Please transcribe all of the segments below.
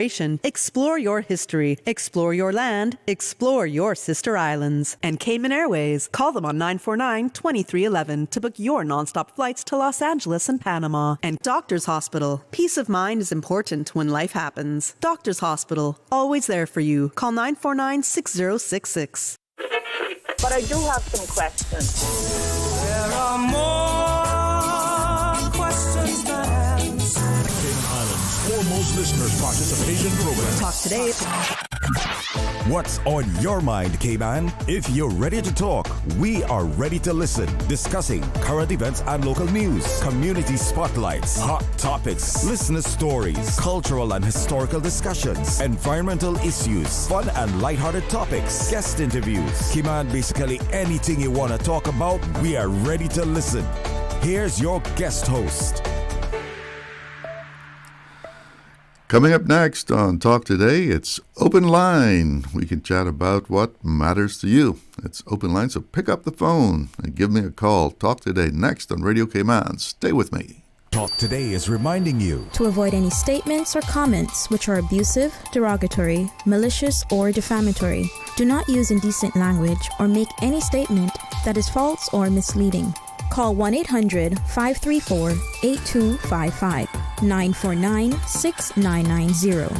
Explore your history, explore your land, explore your sister islands. And Cayman Airways, call them on 949-2311 to book your nonstop flights to Los Angeles and Panama. And Doctors Hospital, peace of mind is important when life happens. Doctors Hospital, always there for you. Call 949-6066. But I do have some questions. There are more questions than answers. Cayman Islands' foremost listeners participation program. Talk today. What's on your mind, Cayman? If you're ready to talk, we are ready to listen. Discussing current events and local news, community spotlights, hot topics, listener stories, cultural and historical discussions, environmental issues, fun and lighthearted topics, guest interviews. Cayman, basically anything you want to talk about, we are ready to listen. Here's your guest host. Coming up next on Talk Today, it's Open Line. We can chat about what matters to you. It's Open Line, so pick up the phone and give me a call. Talk Today next on Radio Cayman. Stay with me. Talk Today is reminding you to avoid any statements or comments which are abusive, derogatory, malicious, or defamatory. Do not use indecent language or make any statement that is false or misleading. Call 1-800-534-8255, 949-6990,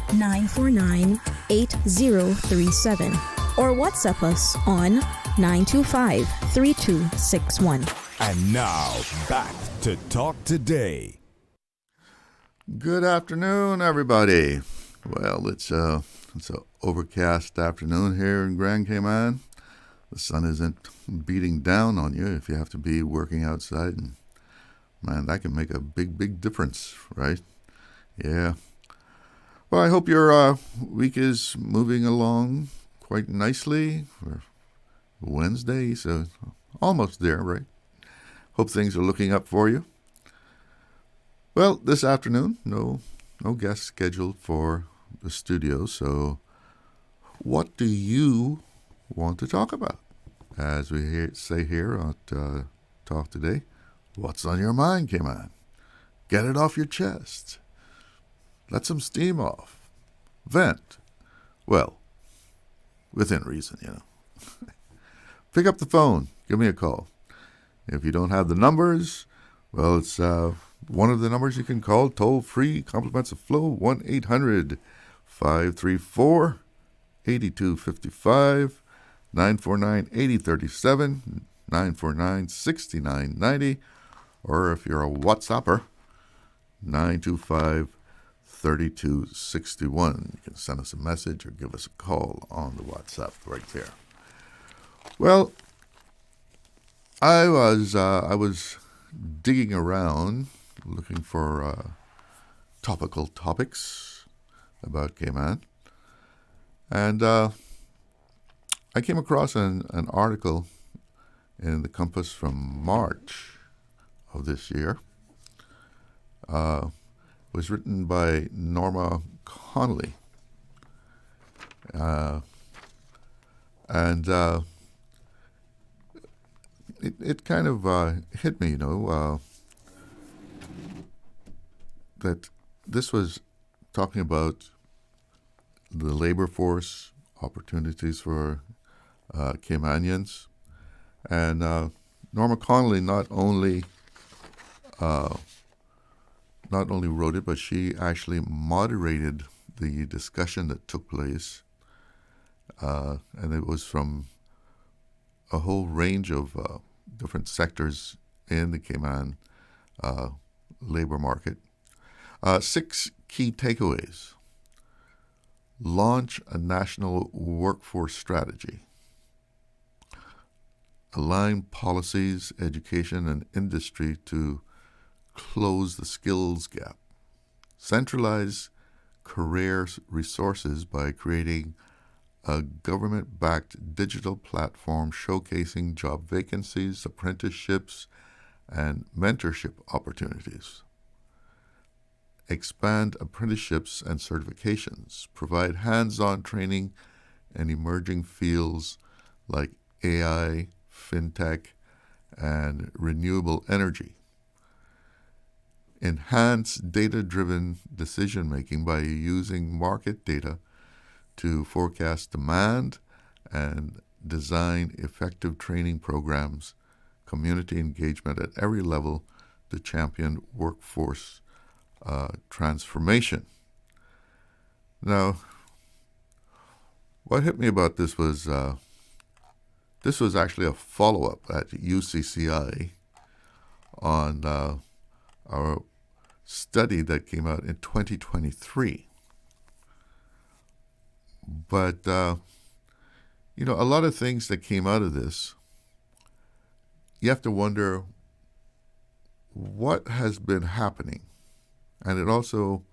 949-8037, or WhatsApp us on 925-3261. And now, back to Talk Today. Good afternoon, everybody. Well, it's an overcast afternoon here in Grand Cayman. The sun isn't beating down on you if you have to be working outside. And, man, that can make a big, big difference, right? Yeah. Well, I hope your week is moving along quite nicely for Wednesday, so almost there, right? Hope things are looking up for you. Well, this afternoon, no guests scheduled for the studio, so what do you want to talk about? As we say here on Talk Today, what's on your mind, Cayman? Get it off your chest. Let some steam off. Vent. Well, within reason, you know. Pick up the phone. Give me a call. If you don't have the numbers, well, it's one of the numbers you can call, toll-free, compliments of flow, 1-800-534-8255, 949-8037, 949-6990, or if you're a WhatsApper, 925-3261. You can send us a message or give us a call on the WhatsApp right there. Well, I was digging around looking for topical topics about Cayman, and I came across an article in the Compass from March of this year. It was written by Norma Connolly, and it kind of hit me, that this was talking about the labor force, opportunities for Caymanians, and Norma Connolly not only wrote it, but she actually moderated the discussion that took place, and it was from a whole range of different sectors in the Cayman labor market. 6 key takeaways. Launch a national workforce strategy. Align policies, education, and industry to close the skills gap. Centralize career resources by creating a government-backed digital platform showcasing job vacancies, apprenticeships, and mentorship opportunities. Expand apprenticeships and certifications. Provide hands-on training in emerging fields like AI, fintech, and renewable energy. enhance data-driven decision-making by using market data to forecast demand and design effective training programs, community engagement at every level to champion workforce transformation. Now, what hit me about this was actually a follow-up at UCCI on our study that came out in 2023. But, a lot of things that came out of this, you have to wonder what has been happening. And it also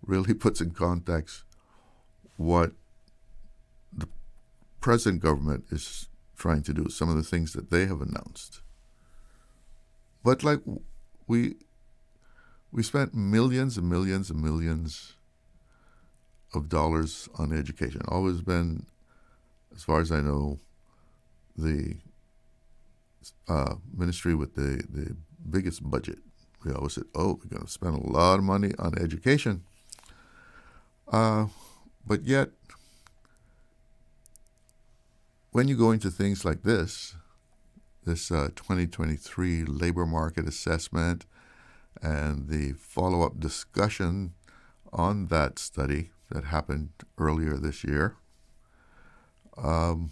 really puts in context what the present government is trying to do, some of the things that they have announced. But like we spent millions and millions and millions of dollars on education. Always been, as far as I know, the ministry with the biggest budget. We always said, we're going to spend a lot of money on education. But yet, when you go into things like this 2023 labor market assessment and the follow-up discussion on that study that happened earlier this year, you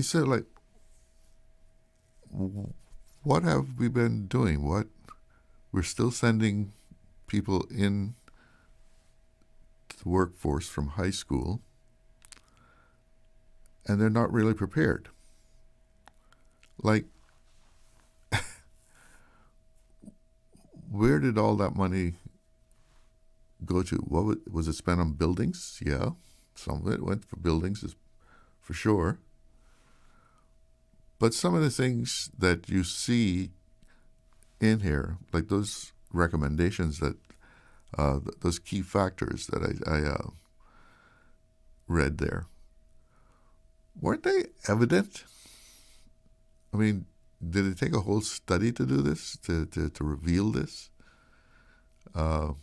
said, like, what have we been doing? We're still sending people in to the workforce from high school, and they're not really prepared. Like, where did all that money go to? What was it spent on buildings? Yeah, some of it went for buildings, for sure. But some of the things that you see in here, like those recommendations that, those key factors that I read there, weren't they evident? I mean, did it take a whole study to do this, to reveal this? Did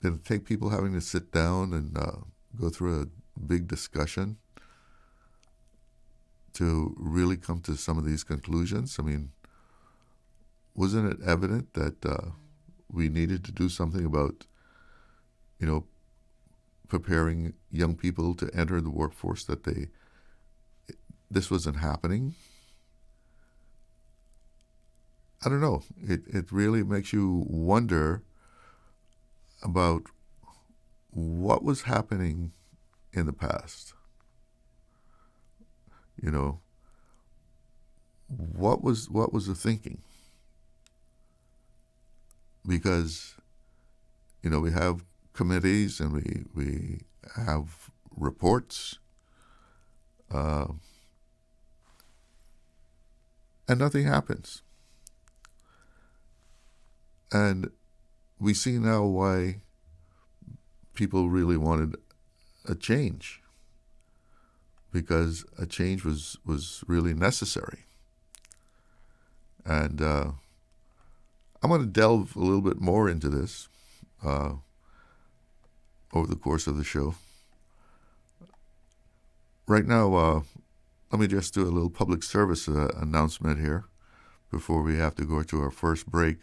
it take people having to sit down and go through a big discussion to really come to some of these conclusions? I mean, wasn't it evident that we needed to do something about, preparing young people to enter the workforce, that this wasn't happening? I don't know. It really makes you wonder about what was happening in the past. What was the thinking? Because, we have committees and we have reports, and nothing happens. And we see now why people really wanted a change, because a change was really necessary. And I'm going to delve a little bit more into this over the course of the show. Right now, let me just do a little public service announcement here before we have to go to our first break.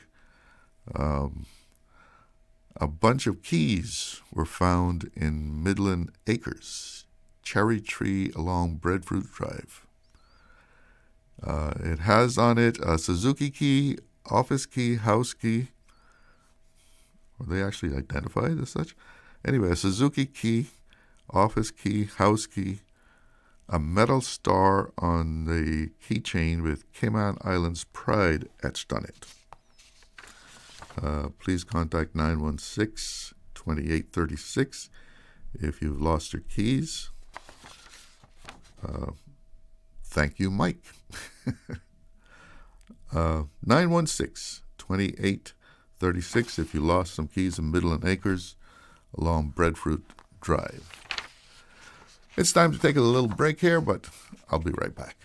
A bunch of keys were found in Midland Acres, cherry tree along Breadfruit Drive. It has on it a Suzuki key, office key, house key. Were they actually identified as such? Anyway, a Suzuki key, office key, house key, a metal star on the keychain with Cayman Islands pride etched on it. Please contact 916-2836 if you've lost your keys. Thank you, Mike. 916-2836 if you lost some keys in Midland Acres along Breadfruit Drive. It's time to take a little break here, but I'll be right back.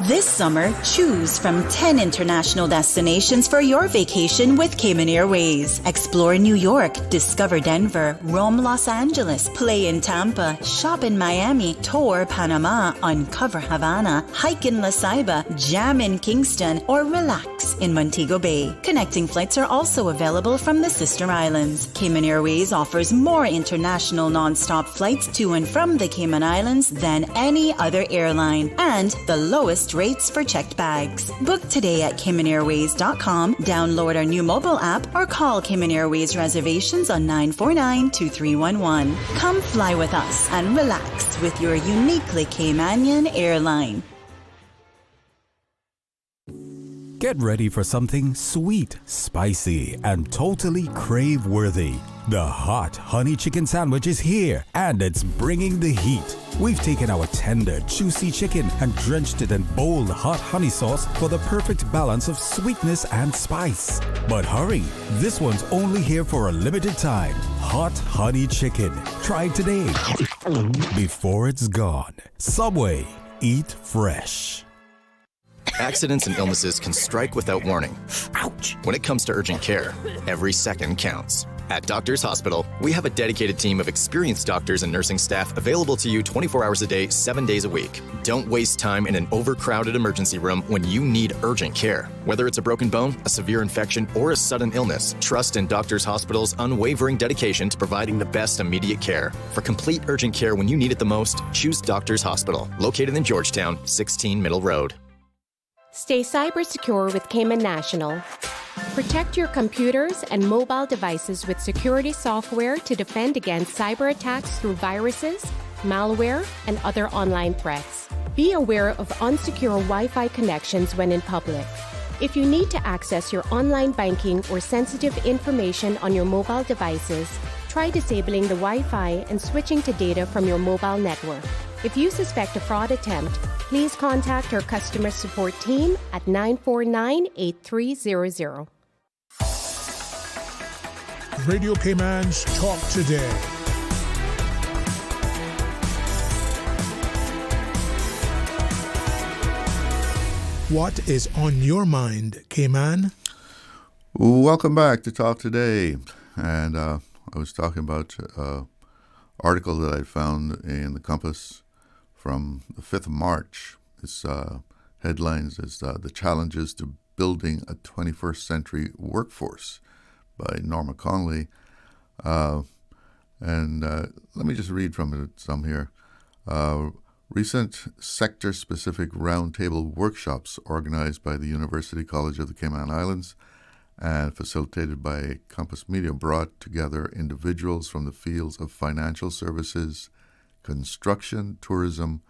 This summer, choose from 10 international destinations for your vacation with Cayman Airways. Explore New York, discover Denver, roam Los Angeles, play in Tampa, shop in Miami, tour Panama, uncover Havana, hike in La Ceiba, jam in Kingston, or relax in Montego Bay. Connecting flights are also available from the sister islands. Cayman Airways offers more international non-stop flights to and from the Cayman Islands than any other airline, and the lowest rates for checked bags. Book today at CaymanAirways.com, download our new mobile app, or call Cayman Airways reservations on 949-2311. Come fly with us and relax with your uniquely Caymanian airline. Get ready for something sweet, spicy, and totally crave-worthy. The hot honey chicken sandwich is here, and it's bringing the heat. We've taken our tender, juicy chicken and drenched it in bold hot honey sauce for the perfect balance of sweetness and spice. But hurry, this one's only here for a limited time. Hot honey chicken. Try it today before it's gone. Subway. Eat fresh. Accidents and illnesses can strike without warning. Ouch! When it comes to urgent care, every second counts. At Doctors Hospital, we have a dedicated team of experienced doctors and nursing staff available to you 24 hours a day, 7 days a week. Don't waste time in an overcrowded emergency room when you need urgent care. Whether it's a broken bone, a severe infection, or a sudden illness, trust in Doctors Hospital's unwavering dedication to providing the best immediate care. For complete urgent care when you need it the most, choose Doctors Hospital, located in Georgetown, 16 Middle Road. Stay cyber secure with Cayman National. Protect your computers and mobile devices with security software to defend against cyber attacks through viruses, malware, and other online threats. Be aware of unsecure Wi-Fi connections when in public. If you need to access your online banking or sensitive information on your mobile devices, try disabling the Wi-Fi and switching to data from your mobile network. If you suspect a fraud attempt, please contact our customer support team at 949-8300. Radio Cayman's Talk Today. What is on your mind, Cayman? Welcome back to Talk Today. And I was talking about an article that I found in the Compass from the 5th of March. Its headlines is The Challenges to Building a 21st Century Workforce by Norma Conley. Let me just read from it some here. Recent sector-specific roundtable workshops organized by the University College of the Cayman Islands and facilitated by Compass Media brought together individuals from the fields of financial services, construction, tourism,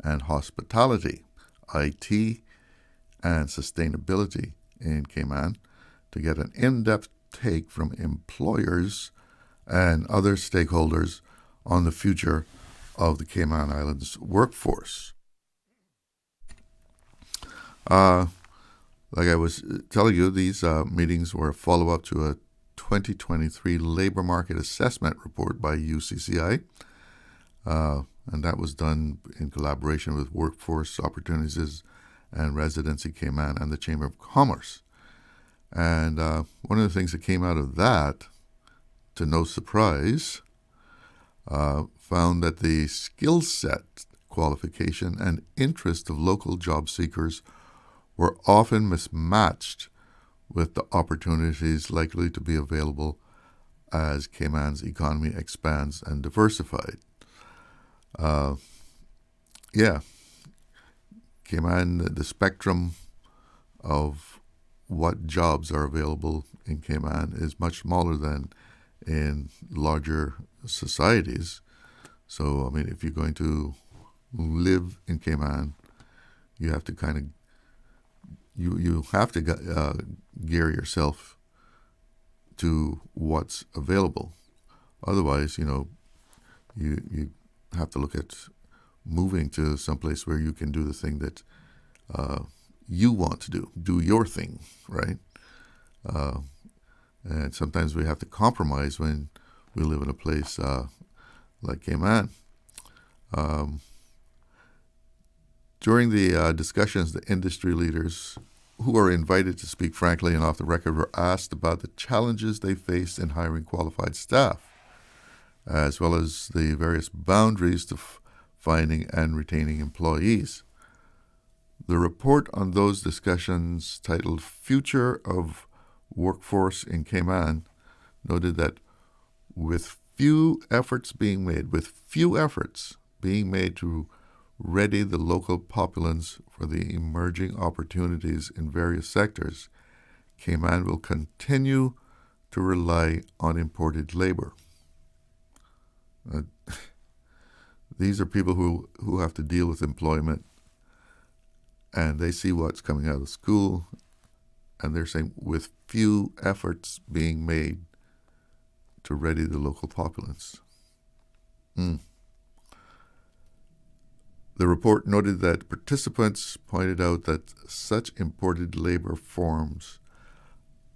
and hospitality, IT, and sustainability in Cayman to get an in-depth take from employers and other stakeholders on the future of the Cayman Islands workforce. Like I was telling you, these meetings were a follow-up to a 2023 labor market assessment report by UCCI, and that was done in collaboration with Workforce Opportunities and Residency Cayman and the Chamber of Commerce. And one of the things that came out of that, to no surprise, found that the skill set, qualification, and interest of local job seekers were often mismatched with the opportunities likely to be available as Cayman's economy expands and diversified. Cayman, the spectrum of what jobs are available in Cayman is much smaller than in larger societies. So, I mean, if you're going to live in Cayman, you have to kind of you have to gear yourself to what's available. Otherwise, you have to look at moving to someplace where you can do the thing that you want to do your thing, right? And sometimes we have to compromise when we live in a place like Cayman. During the discussions, the industry leaders who are invited to speak frankly and off the record were asked about the challenges they face in hiring qualified staff, as well as the various boundaries to finding and retaining employees. The report on those discussions, titled Future of Workforce in Cayman, noted that with few efforts being made to ready the local populace for the emerging opportunities in various sectors, Cayman will continue to rely on imported labor. These are people who have to deal with employment, and they see what's coming out of school, and they're saying with few efforts being made to ready the local populace. The report noted that participants pointed out that such imported labor forms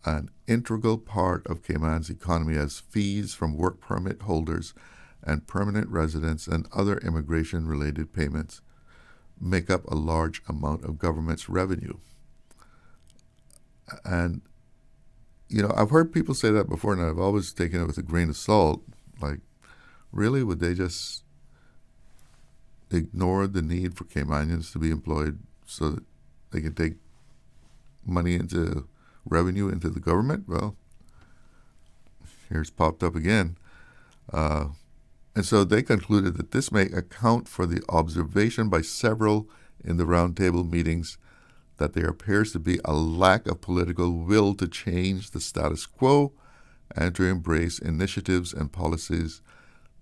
an integral part of Cayman's economy, as fees from work permit holders and permanent residents and other immigration-related payments make up a large amount of government's revenue. And, I've heard people say that before, and I've always taken it with a grain of salt. Like, really, would they just ignore the need for Caymanians to be employed so that they can take revenue into the government? Well, here's popped up again. And so they concluded that this may account for the observation by several in the roundtable meetings that there appears to be a lack of political will to change the status quo and to embrace initiatives and policies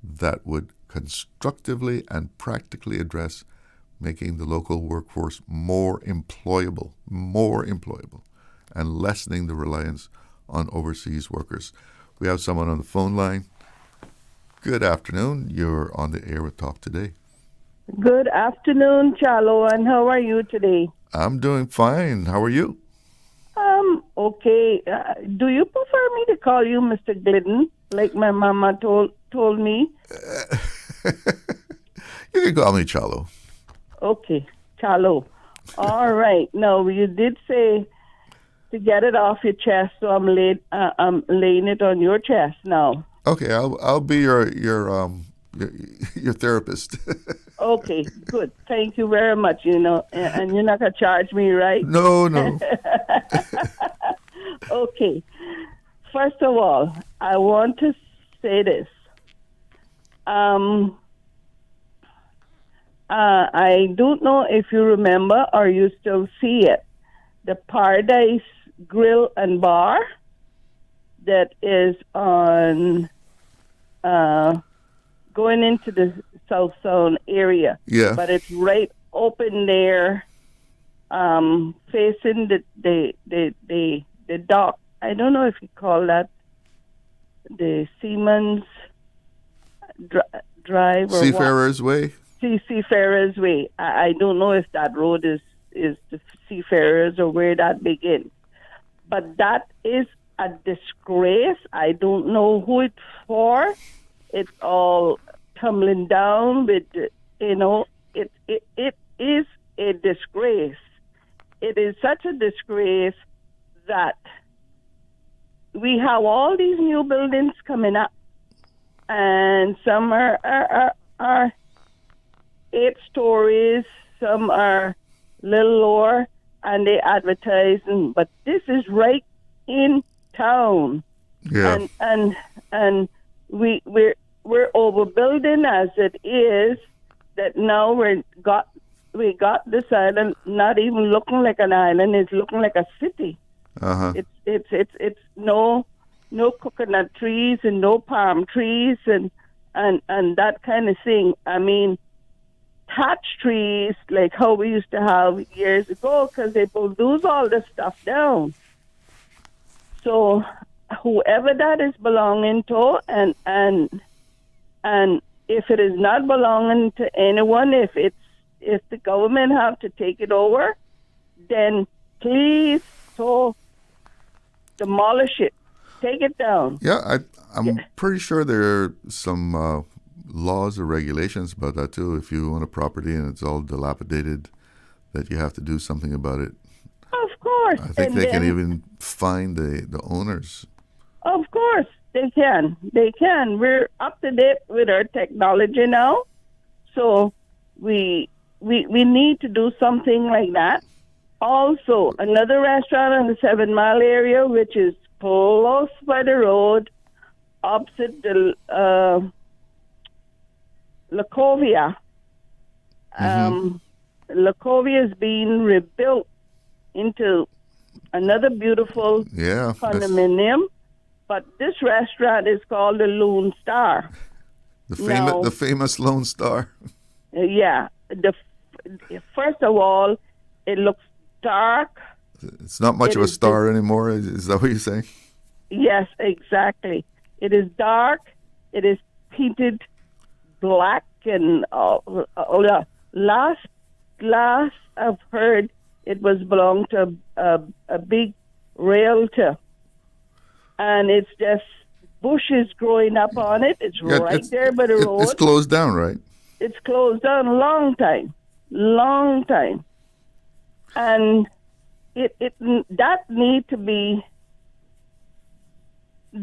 that would constructively and practically address making the local workforce more employable, and lessening the reliance on overseas workers. We have someone on the phone line. Good afternoon. You're on the air with Talk Today. Good afternoon, Chalo, and how are you today? I'm doing fine. How are you? Okay. Do you prefer me to call you Mr. Glidden, like my mama told me? You can call me Chalo. Okay, Chalo. All right. Now, you did say to get it off your chest, so I'm laying it on your chest now. Okay, I'll be your therapist. Okay, good. Thank you very much. And you're not gonna charge me, right? No. Okay. First of all, I want to say this. I don't know if you remember or you still see it. The Paradise Grill and Bar that is on going into the South Zone area. Yeah. But it's right open there, facing the dock. I don't know if you call that the Seaman's Drive or Seafarer's Way? Seafarer's Way. I don't know if that road is the Seafarers or where that begins. But that is a disgrace. I don't know who it's for. It's all tumbling down with, it is a disgrace. It is such a disgrace that we have all these new buildings coming up, and some are 8 stories, some are little lower, and they advertise. But this is right in town, yeah. And we're overbuilding as it is. That now we got this island not even looking like an island; it's looking like a city. Uh-huh. It's no coconut trees and no palm trees and that kind of thing. I mean, thatch trees like how we used to have years ago, because they bulldoze all this stuff down. So whoever that is belonging to, and if it is not belonging to anyone, if the government have to take it over, then please demolish it, take it down. Yeah, I'm pretty sure there are some laws or regulations about that too. If you own a property and it's all dilapidated, that you have to do something about it. Of course. I think they can even fine the owners. Of course, they can. They can. We're up to date with our technology now, so we need to do something like that. Also, another restaurant in the 7 Mile area, which is close by the road, opposite the Lacovia. Lacovia is being rebuilt into another beautiful condominium. But this restaurant is called the Lone Star. The famous Lone Star. Yeah. First of all, it looks dark. It's not much of a star anymore. Is that what you're saying? Yes, exactly. It is dark. It is painted black, and last I've heard, it was belonged to a big realtor, and it's just bushes growing up on it. It's right there by the road. It's closed down, right? It's closed down a long time, and that need to be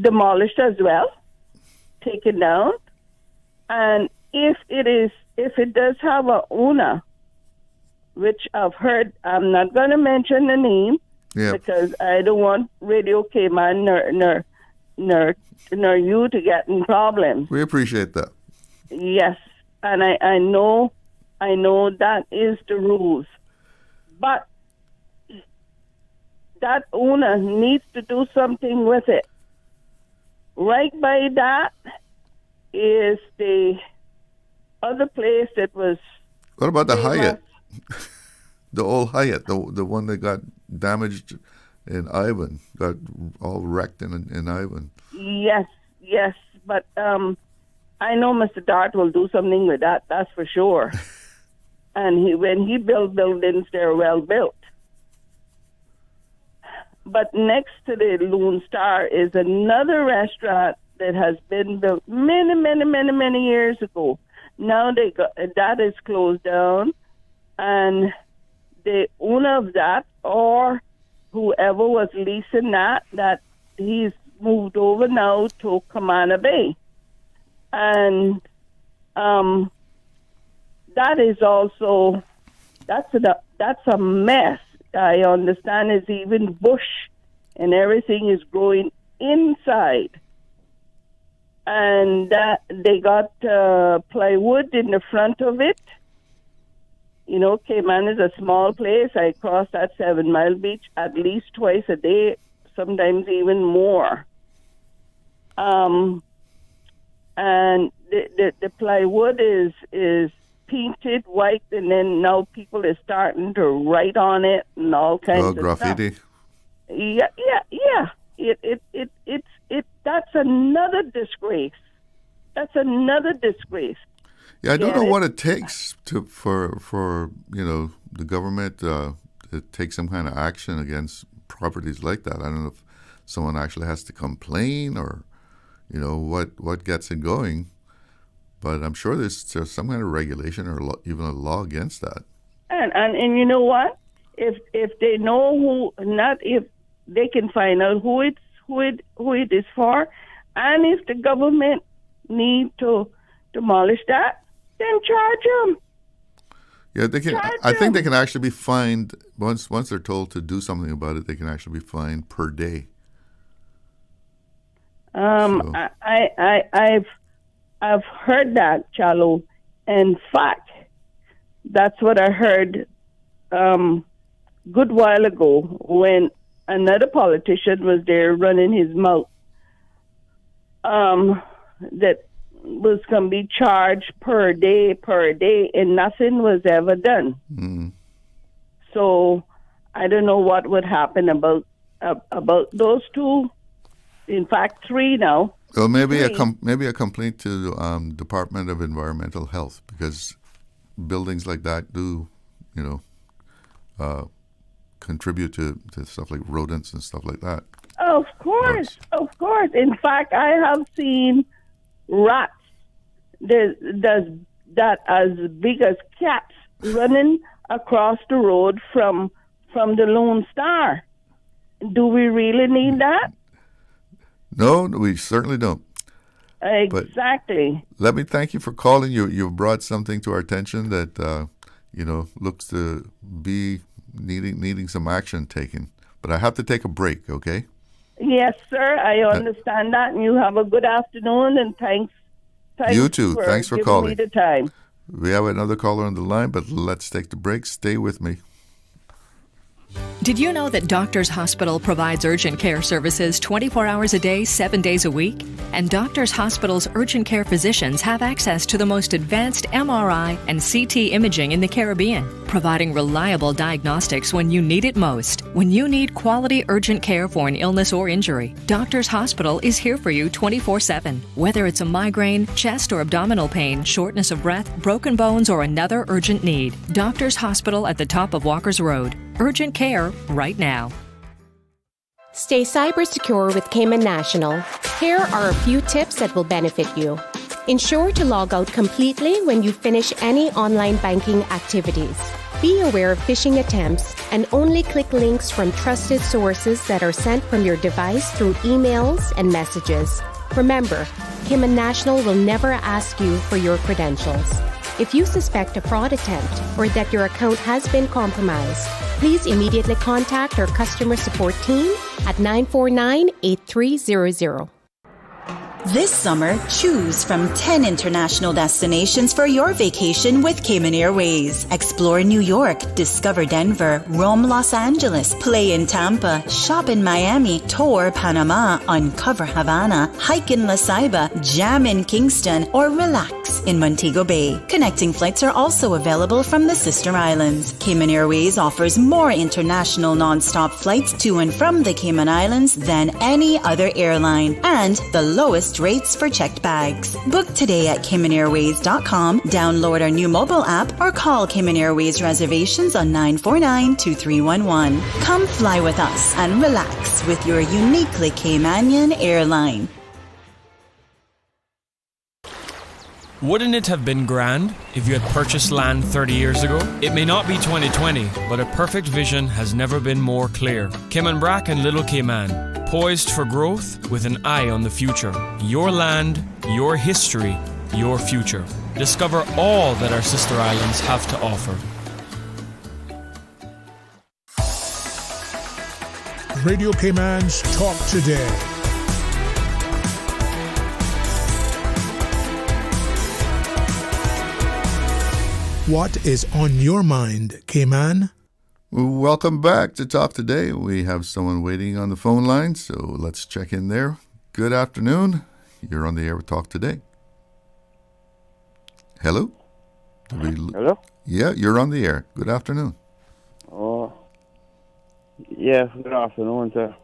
demolished as well, taken down. And if it does have a owner, which I've heard, I'm not going to mention the name because I don't want Radio Cayman nor you to get in problems. We appreciate that. Yes, and I know that is the rules, but that owner needs to do something with it. Right by that is the other place that was. What about the Hyatt? The old Hyatt, the one that got damaged in Ivan, got all wrecked in Ivan. Yes, but I know Mr. Dart will do something with that. That's for sure. And when he builds buildings, they're well built. But next to the Lone Star is another restaurant that has been built many years ago. Now that is closed down, and the owner of that, or whoever was leasing that he's moved over now to Camana Bay, and that is also that's a mess. I understand it's even bush and everything is growing inside. And they got plywood in the front of it. You know, Cayman is a small place. I cross that 7 Mile Beach at least twice a day, sometimes even more. And the plywood is painted white, and then now people are starting to write on it and all kinds of graffiti. Stuff. Yeah. That's another disgrace. Yeah, I don't know what it takes for the government to take some kind of action against properties like that. I don't know if someone actually has to complain or, what gets it going. But I'm sure there's some kind of regulation or even a law against that. And you know what? If they know if they can find out who it is for, and if the government need to demolish that, then charge them. Yeah, they can. I think they can actually be fined once they're told to do something about it. They can actually be fined per day. I've heard that, Chalo. In fact, that's what I heard good while ago when another politician was there running his mouth. That was going to be charged per day, and nothing was ever done. Mm. So I don't know what would happen about those two. In fact, 3 now. Well, maybe a complaint to the Department of Environmental Health, because buildings like that do, contribute to stuff like rodents and stuff like that. Of course. In fact, I have seen rats that as big as cats running across the road from the Lone Star. Do we really need that? No, we certainly don't. Exactly. But let me thank you for calling. You've brought something to our attention that looks to be needing some action taken. But I have to take a break, okay? Yes, sir. I understand that, and you have a good afternoon. And thanks. You too. Thanks for giving calling. me the time. We have another caller on the line, but let's take the break. Stay with me. Did you know that Doctors Hospital provides urgent care services 24 hours a day, 7 days a week? And Doctors Hospital's urgent care physicians have access to the most advanced MRI and CT imaging in the Caribbean, providing reliable diagnostics when you need it most. When you need quality urgent care for an illness or injury, Doctors Hospital is here for you 24/7. Whether it's a migraine, chest or abdominal pain, shortness of breath, broken bones, or another urgent need, Doctors Hospital at the top of Walker's Road. Urgent care right now. Stay cyber secure with Cayman National. Here are a few tips that will benefit you. Ensure to log out completely when you finish any online banking activities. Be aware of phishing attempts and only click links from trusted sources that are sent from your device through emails and messages. Remember, Cayman National will never ask you for your credentials. If you suspect a fraud attempt or that your account has been compromised, please immediately contact our customer support team at 949-8300. This summer, choose from 10 international destinations for your vacation with Cayman Airways. Explore New York, discover Denver, roam Los Angeles, play in Tampa, shop in Miami, tour Panama, uncover Havana, hike in La Ceiba, jam in Kingston, or relax in Montego Bay. Connecting flights are also available from the sister islands. Cayman Airways offers more international non-stop flights to and from the Cayman Islands than any other airline, and the lowest rates for checked bags. Book today at CaymanAirways.com, download our new mobile app, or call Cayman Airways reservations on 949-2311. Come fly with us and relax with your uniquely Caymanian airline. Wouldn't it have been grand if you had purchased land 30 years ago? It may not be 2020, but a perfect vision has never been more clear. Cayman Brac and Little Cayman, poised for growth with an eye on the future. Your land, your history, your future. Discover all that our sister islands have to offer. Radio Cayman's Talk Today. What is on your mind, Cayman? Welcome back to Talk Today. We have someone waiting on the phone line, so let's check in there. Good afternoon. You're on the air with Talk Today. Hello? Hello? Yeah, you're on the air. Good afternoon. Oh, yes, good afternoon, sir.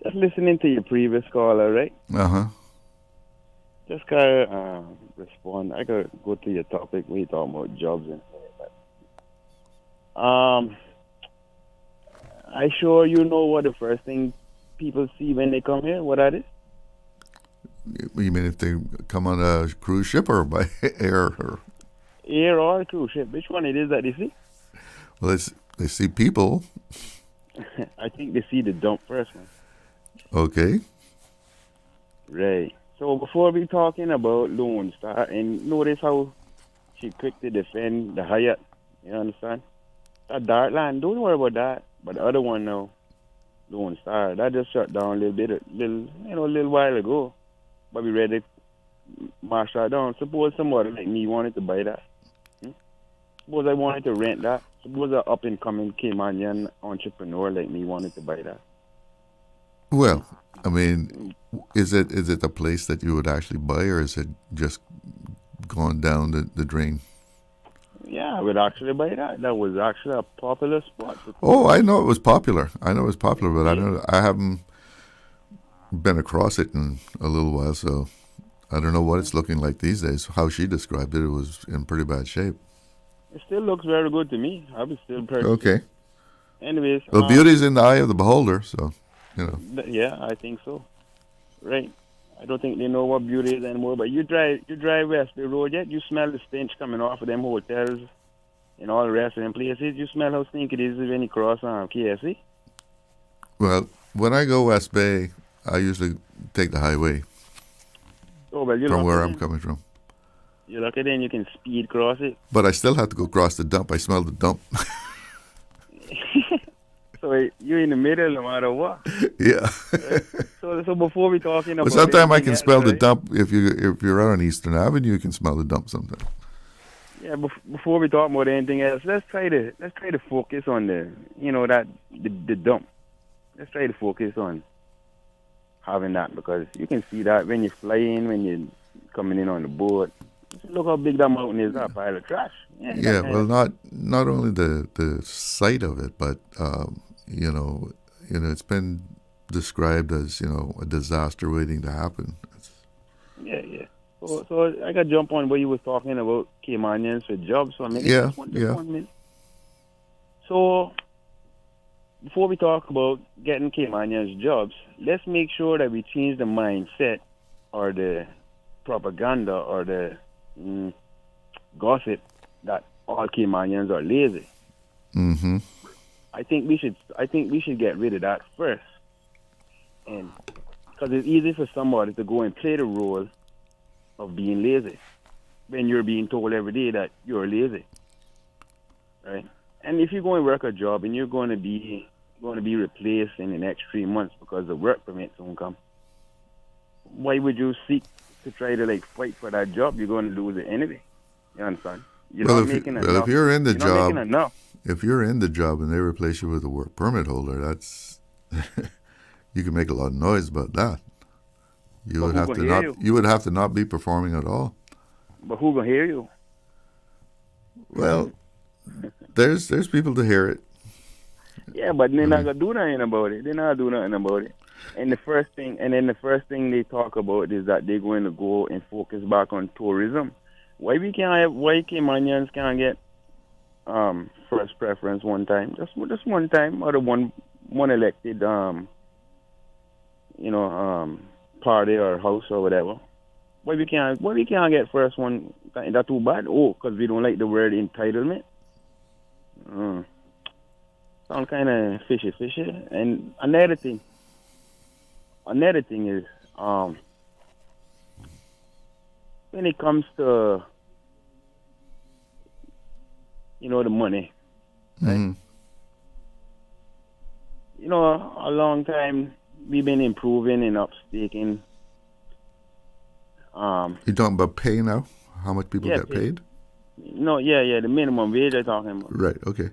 Just listening to your previous caller, right? Uh-huh. Just gotta respond. I gotta go to your topic. We talking about jobs and stuff like that. I sure you know what the first thing people see when they come here. What that is? You mean if they come on a cruise ship or by air? Or? Air or a cruise ship? Which one it is that they see? Well, they see people. I think they see the dump first, man. Okay. Right. So before we talking about Lone Star, and notice how she quick to defend the Hyatt. You understand? That dark line, don't worry about that. But the other one now, Lone Star, that just shut down a little while ago. But we ready to march that down. Suppose somebody like me wanted to buy that. Suppose I wanted to rent that. Suppose an up and coming Caymanian entrepreneur like me wanted to buy that. Well, I mean, is it a place that you would actually buy, or is it just gone down the drain? Yeah, I would actually buy that. That was actually a popular spot. Oh, I know it was popular. But I haven't been across it in a little while, so I don't know what it's looking like these days. How she described it, it was in pretty bad shape. It still looks very good to me. I was still purchasing. Okay. Anyways. Well, beauty's in the eye of the beholder, so, you know. Yeah, I think so. Right. I don't think they know what beauty is anymore. But you drive West Bay Road yet? You smell the stench coming off of them hotels and all the rest of them places. You smell how stinky it is when you cross KFC. Well, when I go West Bay, I usually take the highway from where I'm coming from. You're lucky then you can speed cross it. But I still have to go across the dump. I smell the dump. So you're in the middle no matter what. Yeah. So before we talking about... But sometimes I can smell the dump. If you're out on Eastern Avenue, you can smell the dump sometimes. Yeah, before we talk about anything else, let's try to focus on the dump. Let's try to focus on having that, because you can see that when you're flying, when you're coming in on the boat. Look how big that mountain is, that pile of trash. Yeah, well, not only the sight of it, but it's been described as a disaster waiting to happen. Yeah. So I got to jump on what you was talking about Caymanians for jobs. So maybe just one minute. So before we talk about getting Caymanians jobs, let's make sure that we change the mindset or the propaganda or the gossip that all Caymanians are lazy. Mm-hmm. I think we should get rid of that first, and because it's easy for somebody to go and play the role of being lazy when you're being told every day that you're lazy, right? And if you're going to work a job and you're going to be replaced in the next 3 months because the work permits won't come, why would you seek to try to fight for that job? You're going to lose it anyway. You understand? If you're in the job, making enough. If you're in the job and they replace you with a work permit holder, that's you can make a lot of noise about that. You would have to not be performing at all. But who gonna hear you? Well, there's people to hear it. Yeah, but they're not gonna do nothing about it. They're not doing nothing about it. And the first thing they talk about is that they're going to go and focus back on tourism. Why Caymanians can't get first preference one time, just one time, or the one elected party or house or whatever. Why we can't get first one? That's too bad. Oh, because we don't like the word entitlement. Sound kind of fishy. And another thing is when it comes to the money, right? Mm-hmm. A long time we've been improving and upstaking. You're talking about pay now? How much people get paid? No, the minimum wage I'm talking about. Right, okay.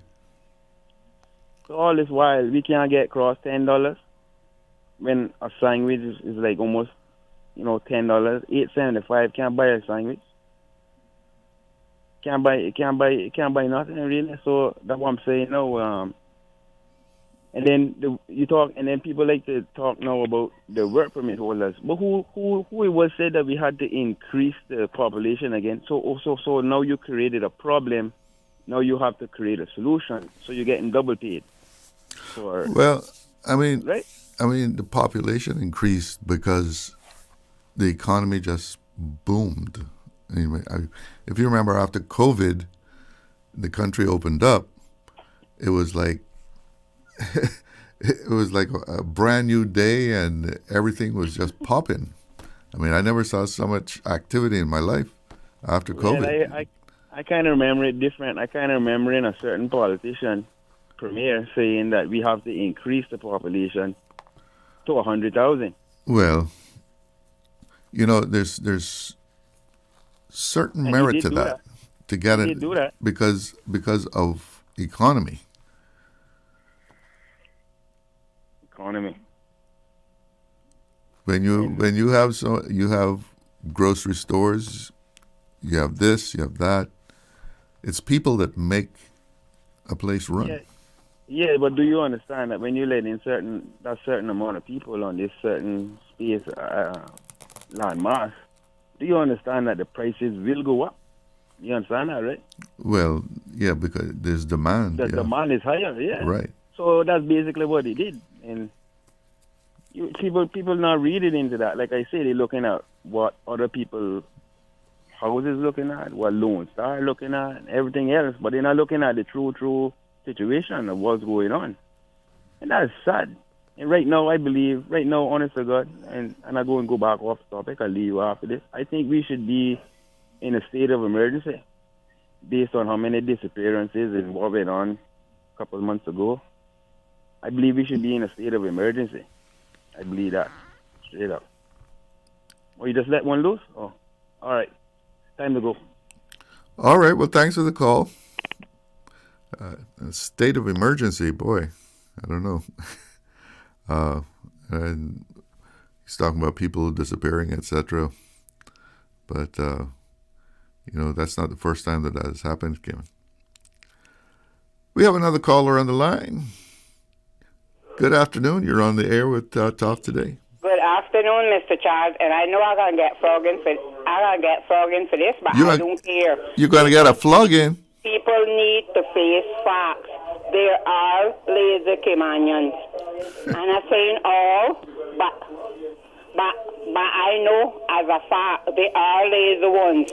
So all this while we can't get across $10 when a sandwich is like almost $10, $8.75. Can't buy a sandwich. Can't buy nothing really. So that's what I'm saying now. And then people like to talk now about the work permit holders. But who it was said that we had to increase the population again? So now you created a problem. Now you have to create a solution. So you're getting double paid. Right? The population increased because the economy just boomed. Anyway, if you remember, after COVID, the country opened up. It was like a brand new day, and everything was just popping. I never saw so much activity in my life after COVID. Well, I kind of remember it different. I kind of remember a certain politician, premier, saying that we have to increase the population to 100,000. Well, there's certain merit to that. To get it, do that because of economy. When you have grocery stores, you have this, you have that. It's people that make a place run. Yeah, but do you understand that when you let in that certain amount of people on this certain space, land mass, do you understand that the prices will go up? You understand that, right? Well, yeah, because there's demand. The demand is higher, yeah. Right. So that's basically what he did. And people not reading into that. Like I say, they're looking at what other people houses looking at, what Lone Star looking at, and everything else, but they're not looking at the true situation of what's going on. And that's sad. And right now, I believe, honest to God, and I'm not going to go back off the topic, I'll leave you after this, I think we should be in a state of emergency based on how many disappearances and what went on a couple of months ago. I believe we should be in a state of emergency. I believe that, straight up. Or you just let one loose? Oh, all right. Time to go. All right. Well, thanks for the call. A state of emergency, boy. I don't know. And he's talking about people disappearing, etc. But, that's not the first time that has happened, Kim. We have another caller on the line. Good afternoon. You're on the air with Talk Today. Good afternoon, Mr. Charles. And I know I'm gonna get flogging for this, but I don't care. You're gonna get a flogging. People need to face facts. There are lazy Caymanians, and I'm saying all, but I know as a fact there are lazy ones.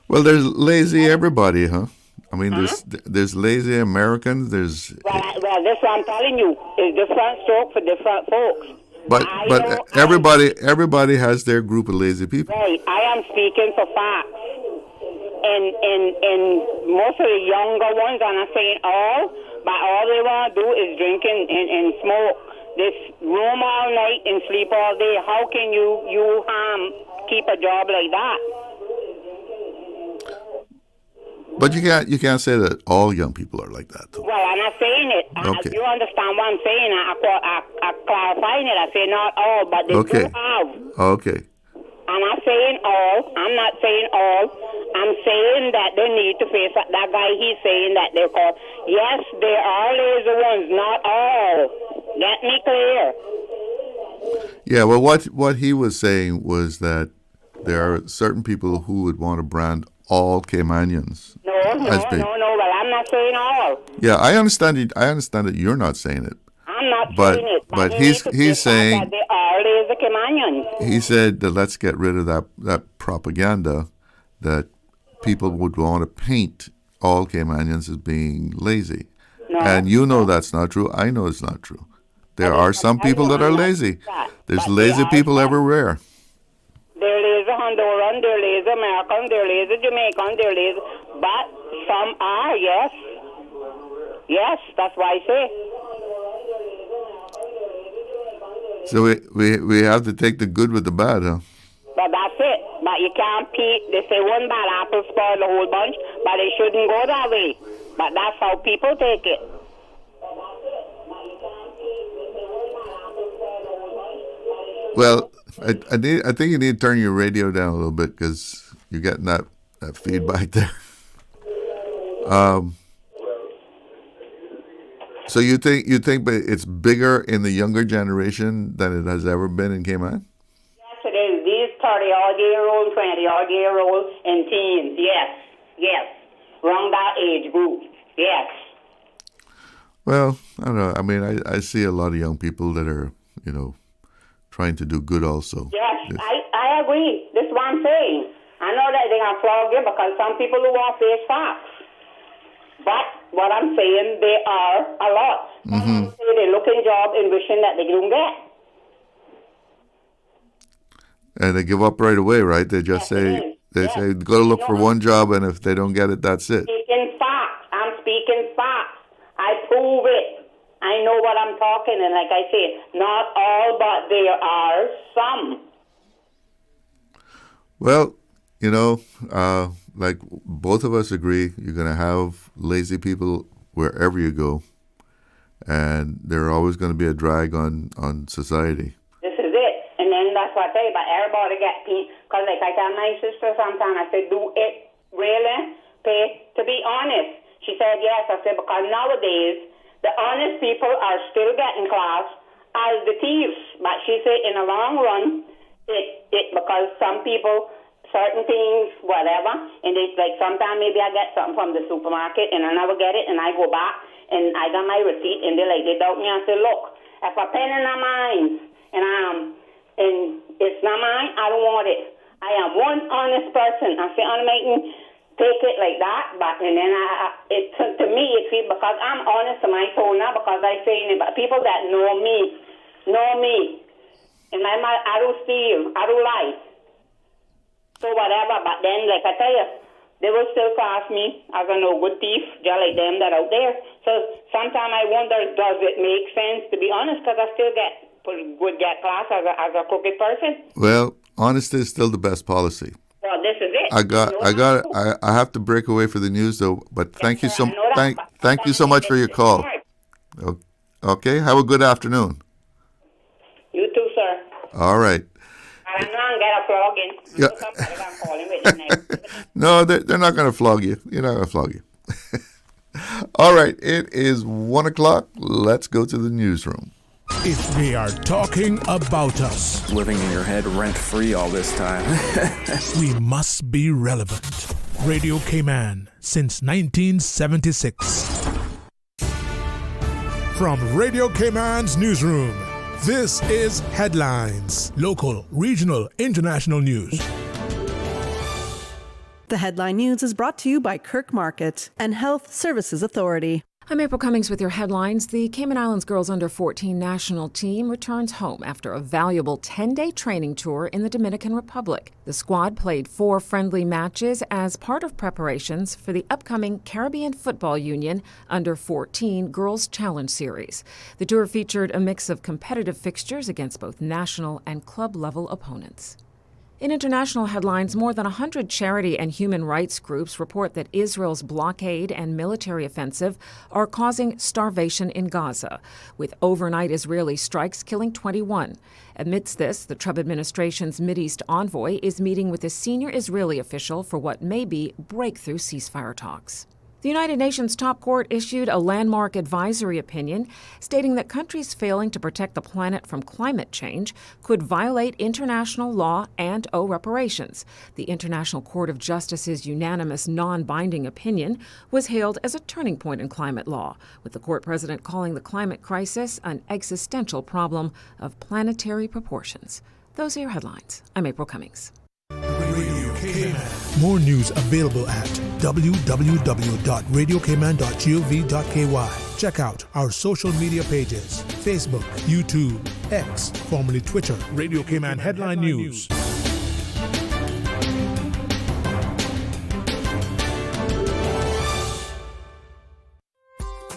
Well, there's lazy everybody, huh? I mean, there's lazy Americans. There's well, this what I'm telling you is different stroke for different folks. But everybody has their group of lazy people. Right, I am speaking for facts. And most of the younger ones, and I'm saying all, but all they want to do is drink and smoke. This room all night and sleep all day. How can you keep a job like that? But you can't say that all young people are like that, though. Well, I'm not saying it. Okay. You understand what I'm saying? I clarifying it. I say not all, but they do have. Okay. I'm not saying all. I'm not saying all. I'm saying that they need to face that guy. He's saying that they're called. Yes, there are lazy ones, not all. Get me clear. Yeah, well, what he was saying was that there are certain people who would want to brand all Caymanians. No. Well, I'm not saying all. Yeah, I understand that you're not saying it. I'm not saying it. But he's saying that they are lazy Caymanians. He said that let's get rid of that propaganda that people would want to paint all Caymanians as being lazy. No, and that's not true. I know it's not true. There are some people that are lazy. There's lazy people everywhere. They're lazy Honduran, they're lazy American, they're lazy Jamaican, they're lazy. But some are, yes. Yes, that's why I say. So we have to take the good with the bad, huh? But that's it. But you can't they say one bad apple spoil the whole bunch, but it shouldn't go that way. But that's how people take it. Well, I think you need to turn your radio down a little bit because you're getting that feedback there. So you think it's bigger in the younger generation than it has ever been in Cayman? Yes, it is. These 30-odd-year-olds, 20-odd-year-olds, and teens. Yes. Around that age group. Yes. Well, I don't know. I mean, I see a lot of young people that are, trying to do good also. Yes, I agree. This is what I'm saying. I know that they're going to flog you because some people who want face facts. But what I'm saying, there are a lot. Mm-hmm. They're looking job and wishing that they don't get. And they give up right away, right? They just say, go to look for one job, and if they don't get it, that's it. I'm speaking facts. I prove it. I know what I'm talking, and like I say, not all, but there are some. Well, like both of us agree, you're going to have lazy people wherever you go, and they're always going to be a drag on society. This is it. And then that's what I say, but everybody get paid. Because like I tell my sister sometimes, I said, do it really pay to be honest? She said, yes. I said, because nowadays, the honest people are still getting class as the thieves. But she said, in the long run, it because some people, certain things, whatever, and it's like sometimes maybe I get something from the supermarket and I never get it, and I go back and I got my receipt, and they doubt me and say, look, if a pen in our minds, and it's not mine. I don't want it. I am one honest person. I say, I'm making take it like that, but and then to me it feels because I'm honest to my soul now because I say it, but people that know me, and I don't steal, I don't lie, so whatever. But then, like I tell you, they will still class me as a no good thief, just like them that out there. So sometimes I wonder, does it make sense to be honest? Because I still get class as a crooked person. Well, honesty is still the best policy. Well, this is it. I have to break away for the news though. But thank you so much for your call. Okay, have a good afternoon. You too, sir. All right. I'm not get a flogging. Yeah. No, they're not going to flog you. You're not going to flog you. All right, it is 1 o'clock. Let's go to the newsroom. If they are talking about us, living in your head rent-free all this time, we must be relevant. Radio Cayman since 1976. From Radio Cayman's newsroom, this is Headlines. Local, regional, international news. The Headline News is brought to you by Kirk Market and Health Services Authority. I'm April Cummings with your headlines. The Cayman Islands girls under 14 national team returns home after a valuable 10-day training tour in the Dominican Republic. The squad played 4 friendly matches as part of preparations for the upcoming Caribbean Football Union under 14 Girls Challenge Series. The tour featured a mix of competitive fixtures against both national and club-level opponents. In international headlines, more than 100 charity and human rights groups report that Israel's blockade and military offensive are causing starvation in Gaza, with overnight Israeli strikes killing 21. Amidst this, the Trump administration's Mideast envoy is meeting with a senior Israeli official for what may be breakthrough ceasefire talks. The United Nations top court issued a landmark advisory opinion stating that countries failing to protect the planet from climate change could violate international law and owe reparations. The International Court of Justice's unanimous non-binding opinion was hailed as a turning point in climate law, with the court president calling the climate crisis an existential problem of planetary proportions. Those are your headlines. I'm April Cummings. Radio Cayman. More news available at www.radiocayman.gov.ky. Check out our social media pages: Facebook, YouTube, X, formerly Twitter, Radio Cayman Headline News.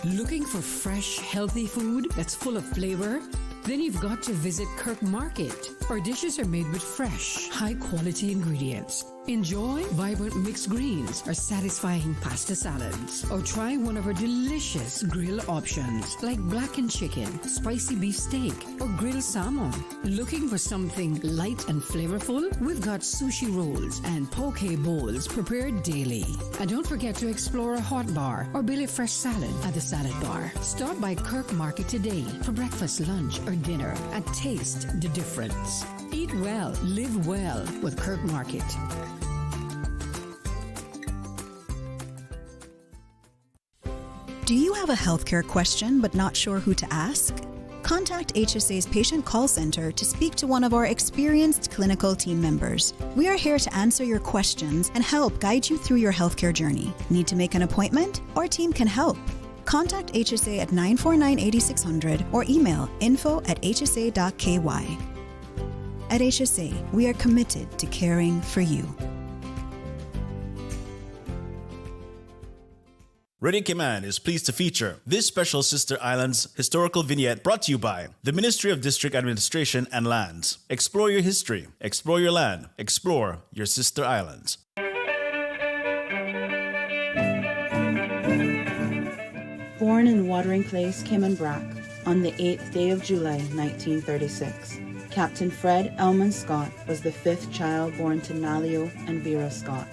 Looking for fresh, healthy food that's full of flavor? Then you've got to visit Kirk Market. Our dishes are made with fresh, high-quality ingredients. Enjoy vibrant mixed greens or satisfying pasta salads. Or try one of our delicious grill options like blackened chicken, spicy beef steak, or grilled salmon. Looking for something light and flavorful? We've got sushi rolls and poke bowls prepared daily. And don't forget to explore a hot bar or Billy Fresh salad at the salad bar. Stop by Kirk Market today for breakfast, lunch, or dinner and taste the difference. Eat well, live well with Kirk Market. Do you have a healthcare question but not sure who to ask? Contact HSA's Patient Call Center to speak to one of our experienced clinical team members. We are here to answer your questions and help guide you through your healthcare journey. Need to make an appointment? Our team can help. Contact HSA at 949-8600 or email info@hsa.ky. At HSA, we are committed to caring for you. Radio Cayman is pleased to feature this special Sister Islands historical vignette brought to you by the Ministry of District Administration and Lands. Explore your history, explore your land, explore your Sister Islands. Born in Watering Place, Cayman Brac, on the 8th day of July, 1936, Captain Fred Elman Scott was the 5th child born to Nalio and Vera Scott.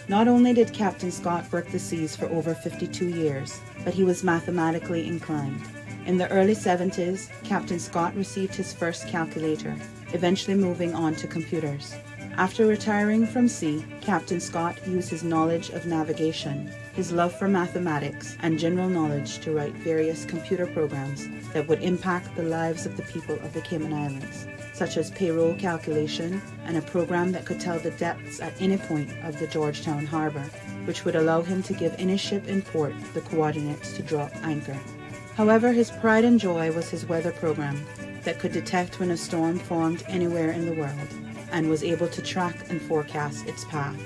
Not only did Captain Scott work the seas for over 52 years, but he was mathematically inclined. In the early 70s, Captain Scott received his first calculator, eventually moving on to computers. After retiring from sea, Captain Scott used his knowledge of navigation, his love for mathematics, and general knowledge to write various computer programs that would impact the lives of the people of the Cayman Islands, such as payroll calculation and a program that could tell the depths at any point of the Georgetown Harbor, which would allow him to give any ship in port the coordinates to drop anchor. However, his pride and joy was his weather program that could detect when a storm formed anywhere in the world and was able to track and forecast its path.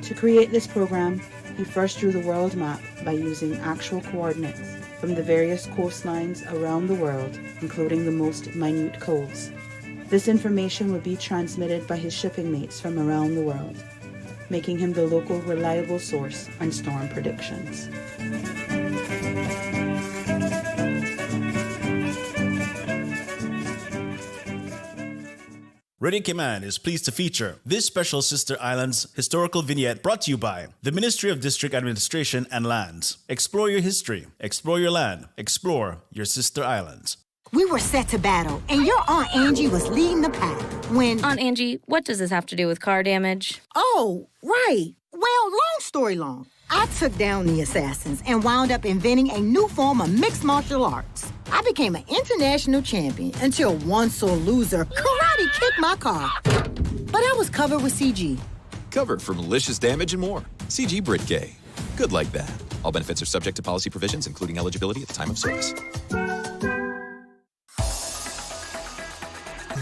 To create this program, he first drew the world map by using actual coordinates from the various coastlines around the world, including the most minute coves. This information would be transmitted by his shipping mates from around the world, making him the local reliable source on storm predictions. Radio Cayman is pleased to feature this special Sister Islands historical vignette brought to you by the Ministry of District Administration and Lands. Explore your history, explore your land, explore your Sister Islands. We were set to battle, and your Aunt Angie was leading the pack when... Aunt Angie, what does this have to do with car damage? Oh, right. Well, long story long. I took down the assassins and wound up inventing a new form of mixed martial arts. I became an international champion until one sore loser karate kicked my car. But I was covered with CG. Covered for malicious damage and more. CG Brit-Gay. Good like that. All benefits are subject to policy provisions, including eligibility at the time of service.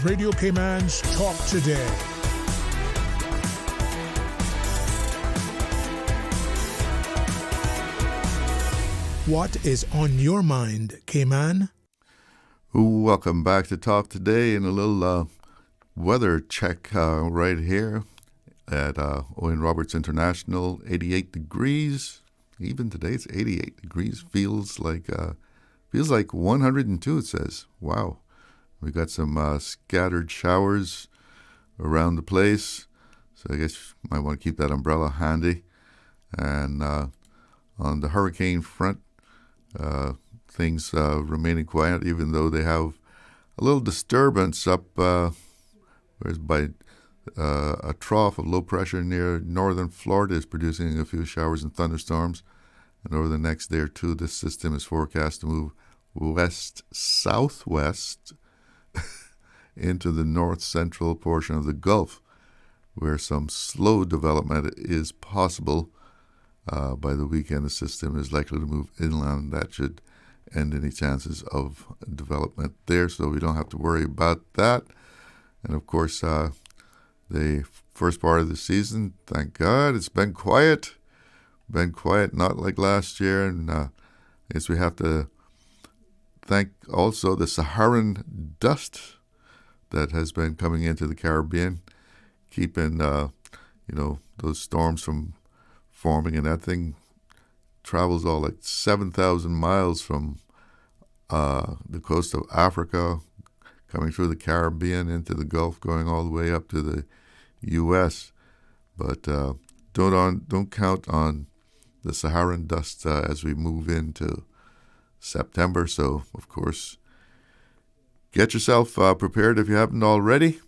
Radio Cayman's Talk Today. What is on your mind, Cayman? Welcome back to Talk Today and a little weather check right here at Owen Roberts International. 88 degrees. Even today it's 88 degrees. Feels like 102, it says. Wow. We got some scattered showers around the place. So I guess you might want to keep that umbrella handy. And on the hurricane front, things remaining quiet, even though they have a little disturbance up by a trough of low pressure near northern Florida is producing a few showers and thunderstorms. And over the next day or two, this system is forecast to move west-southwest into the north-central portion of the Gulf, where some slow development is possible. By the weekend, the system is likely to move inland. That should end any chances of development there, so we don't have to worry about that. And of course, the first part of the season, thank God, it's been quiet. Not like last year. And I guess we have to thank also the Saharan dust that has been coming into the Caribbean, keeping those storms from forming, and that thing travels all like 7,000 miles from the coast of Africa, coming through the Caribbean into the Gulf, going all the way up to the U.S. But don't count on the Saharan dust as we move into September. So, of course, get yourself prepared if you haven't already,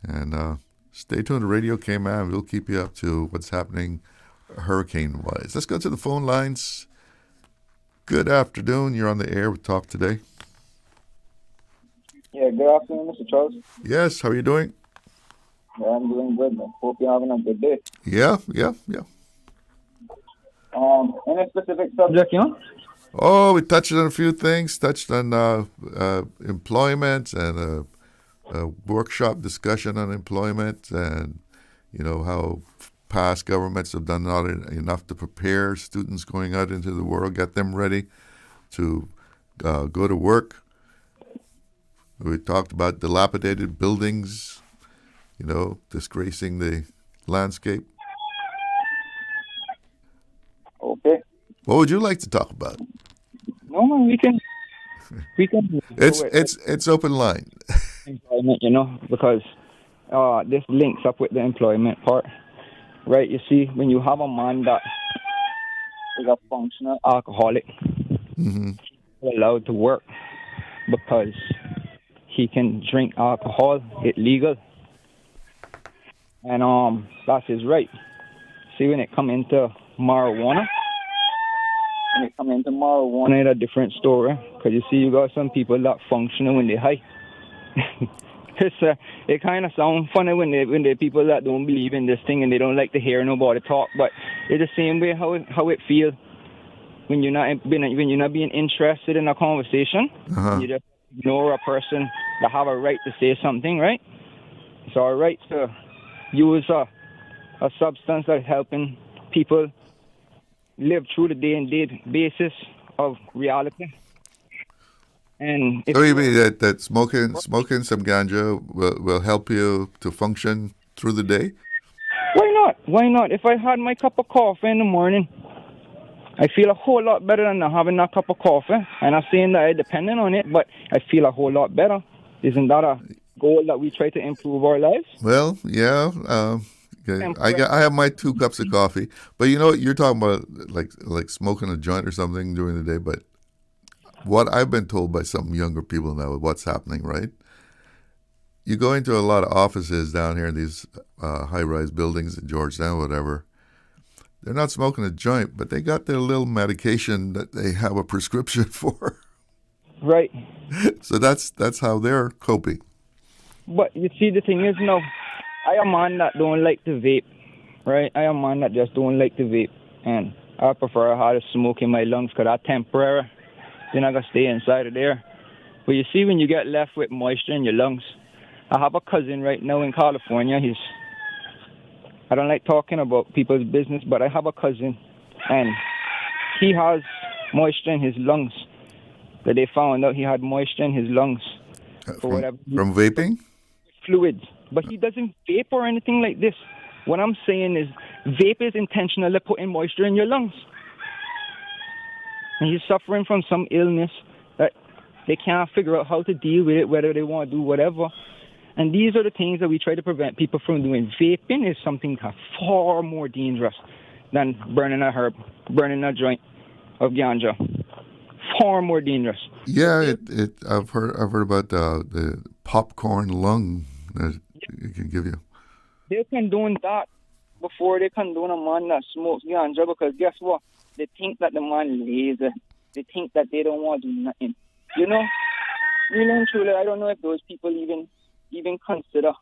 and stay tuned to Radio Cayman. We'll keep you up to what's happening hurricane-wise. Let's go to the phone lines. Good afternoon. You're on the air with Talk Today. Yeah, good afternoon, Mr. Charles. Yes, how are you doing? Yeah, I'm doing good, man. Hope you're having a good day. Yeah. Any specific subject, Oh, we touched on a few things. Touched on employment and a workshop discussion on employment, and how past governments have done not enough to prepare students going out into the world, get them ready to go to work. We talked about dilapidated buildings, disgracing the landscape. Okay. What would you like to talk about? No, man, we can. It's open line. Employment, because this links up with the employment part. Right, you see, when you have a man that is a functional alcoholic, mm-hmm. he's allowed to work because he can drink alcohol, it's legal. And that's his right. See, when it come into marijuana, it's a different story. Because you see, you got some people that function when they high. It kind of sounds funny when they people that don't believe in this thing and they don't like to hear nobody talk. But it's the same way how it feels when you're not being interested in a conversation. You just ignore a person that have a right to say something, right? It's our right to use a substance that's helping people live through the day-and-day basis of reality. And so you mean that smoking some ganja will help you to function through the day? Why not? If I had my cup of coffee in the morning, I feel a whole lot better than not having that cup of coffee. And I'm saying that I'm dependent on it, but I feel a whole lot better. Isn't that a goal that we try to improve our lives? Well, yeah. I have my 2 cups of coffee, but you're talking about like smoking a joint or something during the day. But what I've been told by some younger people now, what's happening, right? You go into a lot of offices down here in these high-rise buildings in Georgetown, whatever. They're not smoking a joint, but they got their little medication that they have a prescription for. Right. So that's how they're coping. But you see, the thing is, I am a man that don't like to vape, right? I am a man that just don't like to vape. And I prefer how to smoke in my lungs because that's temporary. You're not going to stay inside of there. But you see, when you get left with moisture in your lungs, I have a cousin right now in California. I don't like talking about people's business, but I have a cousin, and he has moisture in his lungs. That they found out he had moisture in his lungs. From vaping? Fluids. But he doesn't vape or anything like this. What I'm saying is, vape is intentionally putting moisture in your lungs. And he's suffering from some illness that they can't figure out how to deal with it, whether they want to do whatever. And these are the things that we try to prevent people from doing. Vaping is something that's far more dangerous than burning a herb, burning a joint of ganja. Far more dangerous. Yeah, I've heard about the popcorn lung that it can give you. They condone that before they condone a man that smokes ganja, because guess what? They think that the man lazy. They think that they don't want to do nothing. Really and truly, I don't know if those people even consider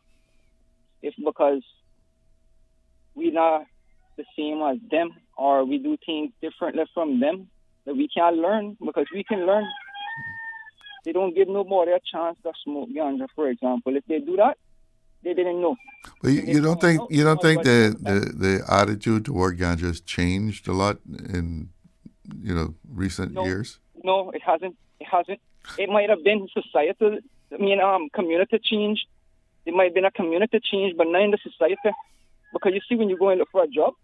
if because we're not the same as them or we do things differently from them, that we can't learn, because we can learn. They don't give nobody a chance to smoke ganja, for example. If they do that, they didn't know. But you don't think the attitude toward ganja has changed a lot in recent years? No, it hasn't. It might have been societal. Community change. There might have been a community change, but not in the society. Because you see, when you go and look for a job,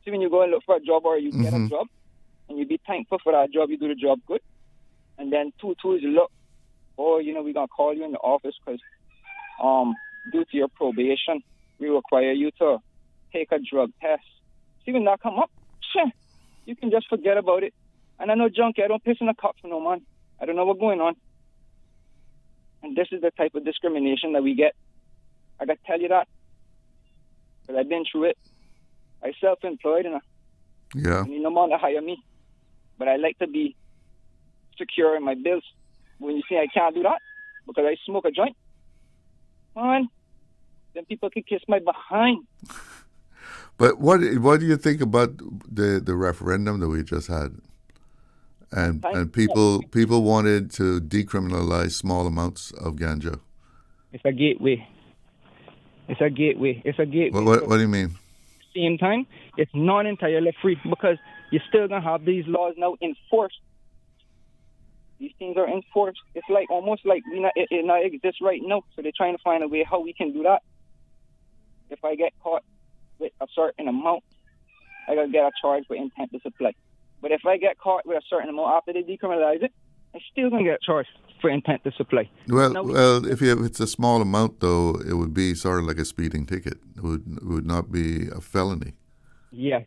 or you get a job, and you be thankful for that job, you do the job good. And then two is you look, we're going to call you in the office because due to your probation, we require you to take a drug test. See, when that come up, you can just forget about it. And I know junkie, I don't piss in a cup for no man. I don't know what's going on. And this is the type of discrimination that we get. I got to tell you that. Because I've been through it. I self-employed and I need no man to hire me. But I like to be secure in my bills. When you say I can't do that because I smoke a joint, man, then people can kiss my behind. But what do you think about the referendum that we just had? And people wanted to decriminalize small amounts of ganja. It's a gateway. What do you mean? Same time, it's not entirely free because you're still gonna have these laws now enforced. These things are enforced. It's like almost like it not exists right now. So they're trying to find a way how we can do that. If I get caught with a certain amount, I gotta get a charge for intent to supply. But if I get caught with a certain amount after they decriminalize it, I'm still gonna get charged for intent to supply. Well, if it's a small amount though, it would be sort of like a speeding ticket. It would not be a felony. Yeah,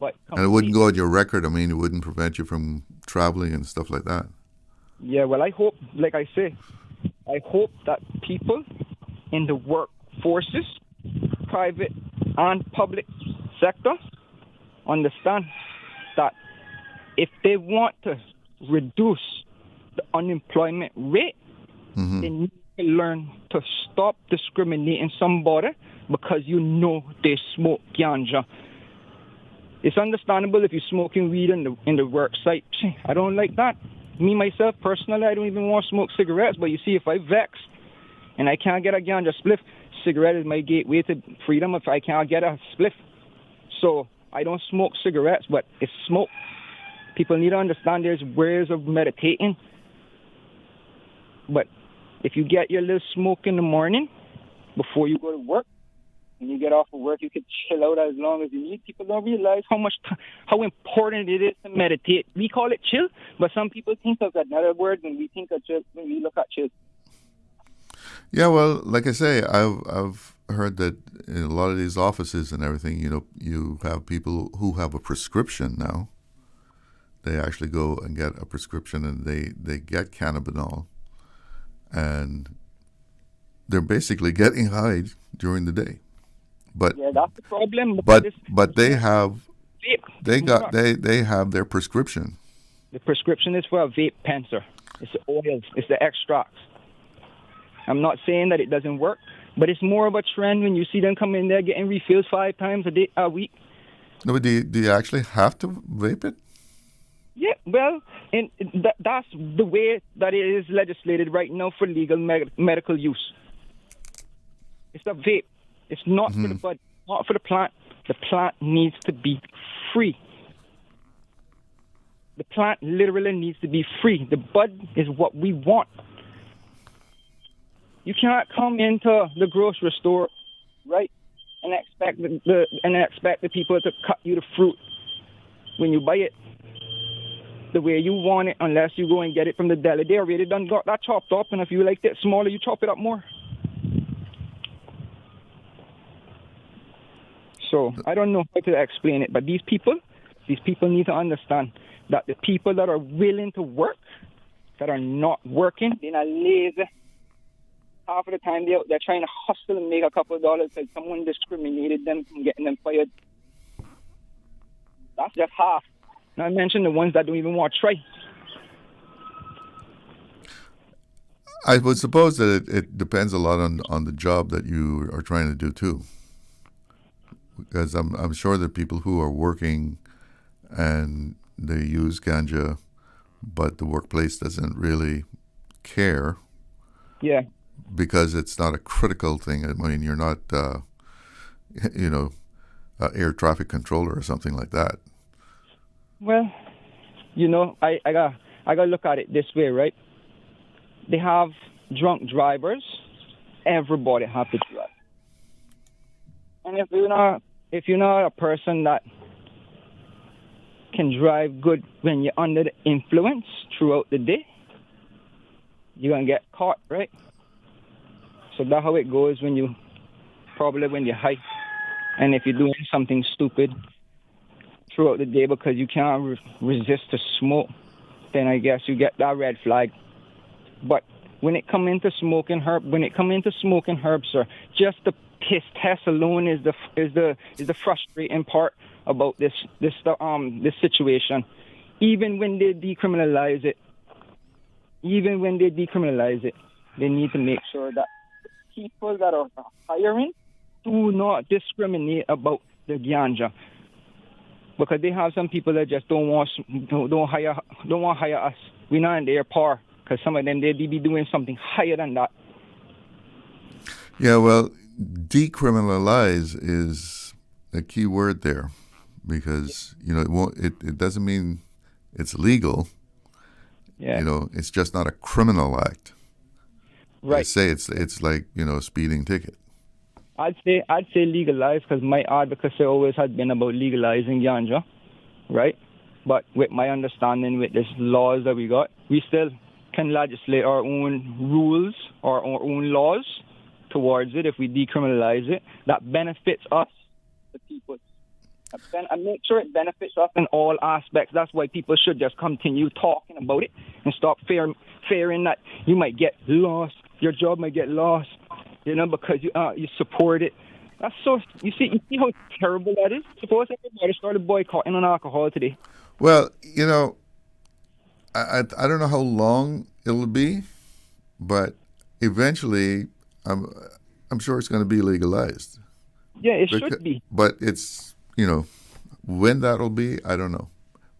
and it wouldn't go on your record. I mean, it wouldn't prevent you from traveling and stuff like that. Yeah, well, I hope, like I say, I hope that people in the workforces private and public sector understand that if they want to reduce the unemployment rate, they need to learn to stop discriminating somebody because you know they smoke ganja. It's understandable if you're smoking weed in the work site. I don't like that. Me, myself, personally, I don't even want to smoke cigarettes. But you see, if I vex and I can't get a ganja spliff, cigarette is my gateway to freedom if I can't get a spliff. So I don't smoke cigarettes, but it's smoke. People need to understand there's ways of meditating. But if you get your little smoke in the morning before you go to work, when you get off of work, you can chill out as long as you need. People don't realize how important it is to meditate. We call it chill, but some people think of another word when we think of chill, when we look at chill. Yeah, well, like I say, I've heard that in a lot of these offices and everything, you have people who have a prescription now. They actually go and get a prescription and they get cannabinol. And they're basically getting high during the day. But yeah, that's the problem. But they have their prescription. The prescription is for a vape pencer. It's the oils. It's the extracts. I'm not saying that it doesn't work, but it's more of a trend when you see them come in there getting refills 5 times a week. No, but do you actually have to vape it? Yeah, well, that's the way that it is legislated right now for legal medical use. It's a vape. It's not for the bud, not for the plant. The plant needs to be free. The plant literally needs to be free. The bud is what we want. You cannot come into the grocery store, right, and expect the people to cut you the fruit when you buy it the way you want it, unless you go and get it from the deli. They already done got that chopped up, and if you like it smaller, you chop it up more. So I don't know how to explain it, but these people need to understand that the people that are willing to work, that are not working, they're not lazy. Half of the time they're trying to hustle and make a couple of dollars because someone discriminated them from getting them fired. That's just half. Not mention the ones that don't even want to try. I would suppose that it depends a lot on the job that you are trying to do too. Because I'm sure that people who are working and they use ganja, but the workplace doesn't really care. Yeah. Because it's not a critical thing. I mean, you're not, air traffic controller or something like that. Well, I gotta look at it this way, right? They have drunk drivers. Everybody have to drive. And if you're not a person that can drive good when you're under the influence throughout the day, you're gonna get caught, right? So that's how it goes when you're high. And if you're doing something stupid throughout the day because you can't resist to smoke, then I guess you get that red flag. But when it come into smoking herbs, sir, just the piss test alone is the frustrating part about this situation. Even when they decriminalize it, they need to make sure that people that are hiring do not discriminate about the ganja, because they have some people that just don't want to hire us. We're not in their power, because some of them they be doing something higher than that. Yeah, well, decriminalize is a key word there, because it doesn't mean it's legal. Yeah. It's just not a criminal act. Right. I say it's like a speeding ticket. I'd say legalize, because my advocacy always had been about legalizing ganja, right? But with my understanding with these laws that we got, we still can legislate our own rules or our own laws towards it if we decriminalize it. That benefits us, the people. And make sure it benefits us in all aspects. That's why people should just continue talking about it and stop fearing that you might get lost. Your job might get lost, because you support it. That's so. You see how terrible that is. Suppose everybody started boycotting on alcohol today. Well, you know, I don't know how long it'll be, but eventually, I'm sure it's going to be legalized. Yeah, it should be. But it's, you know, when that'll be, I don't know.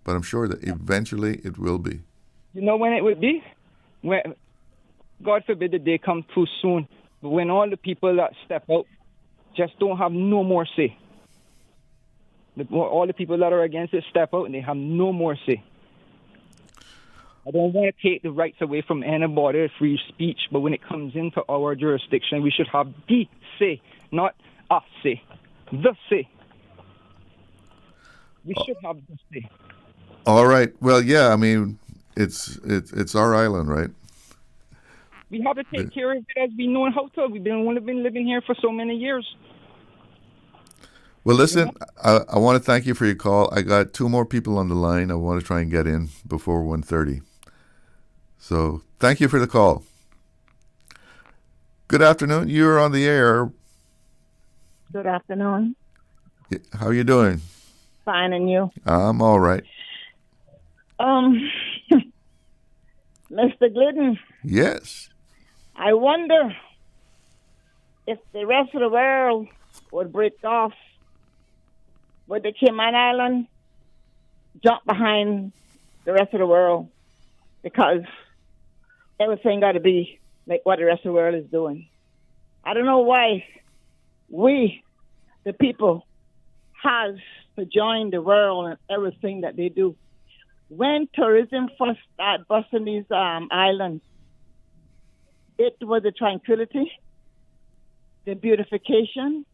But I'm sure that eventually it will be. You know when it would be? When, God forbid the day comes too soon, but when all the people that step out just don't have no more say. All the people that are against it step out and they have no more say. I don't want to take the rights away from anybody, free speech, but when it comes into our jurisdiction, we should have the say, not a say. The say. We should have the say. All right. Well, yeah, I mean, it's our island, right? We have to take care of it as we know how to. We've been living here for so many years. Well, listen, I want to thank you for your call. I got 2 more people on the line. I want to try and get in before 1:30. So thank you for the call. Good afternoon. You're on the air. Good afternoon. How are you doing? Fine, and you? I'm all right. Mr. Glidden. Yes. I wonder if the rest of the world would break off. Would the Cayman Islands jump behind the rest of the world? Because everything got to be like what the rest of the world is doing. I don't know why we, the people, has to join the world and everything that they do. When tourism first started busting these islands, it was the tranquility, the beautification,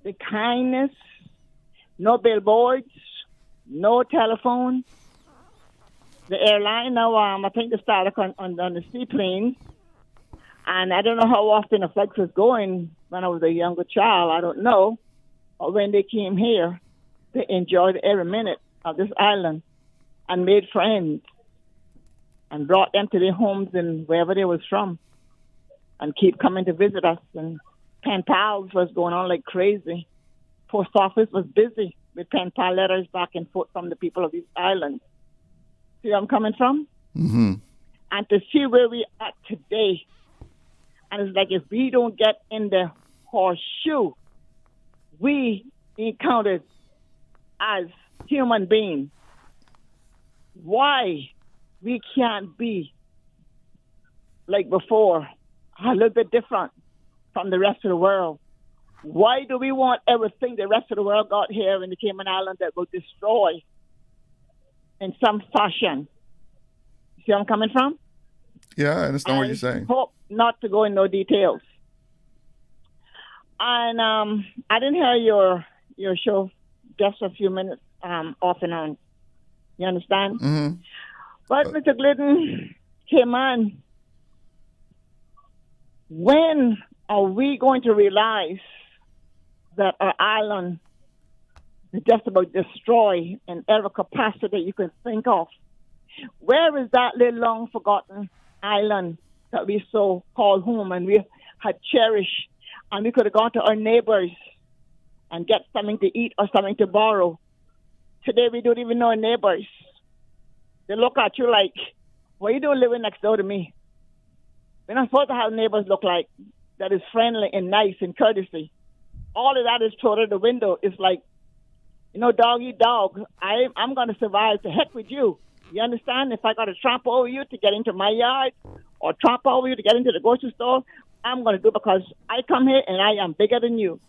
the kindness, no billboards, no telephone. The airline now, I think they started on the seaplanes, and I don't know how often the flights was going when I was a younger child. I don't know. Or when they came here, they enjoyed every minute of this island and made friends and brought them to their homes and wherever they was from and keep coming to visit us. And pen pals was going on like crazy. Post office was busy with pen pal letters back and forth from the people of these islands. See where I'm coming from? Mm-hmm. And to see where we are today, and it's like if we don't get in the horseshoe, we encountered as human beings, why we can't be like before, a little bit different from the rest of the world. Why do we want everything the rest of the world got here in the Cayman Islands that will destroy in some fashion? See where I'm coming from? Yeah, I understand what you're saying. Hope not to go in no details. And I didn't hear your show just a few minutes off and on. You understand? Mm-hmm. But Mr. Glidden, Cayman, when are we going to realize that our island is just about destroyed in every capacity you can think of? Where is that little long-forgotten island that we so called home and we had cherished, and we could have gone to our neighbors and get something to eat or something to borrow? Today we don't even know our neighbors. They look at you like, what are you doing living next door to me? We're not supposed to have neighbors look like that is friendly and nice and courtesy. All of that is thrown out the window. It's like, you know, dog eat dog. I'm going to survive. To heck with you. You understand? If I got to tramp over you to get into my yard or tramp over you to get into the grocery store, I'm going to do it because I come here and I am bigger than you.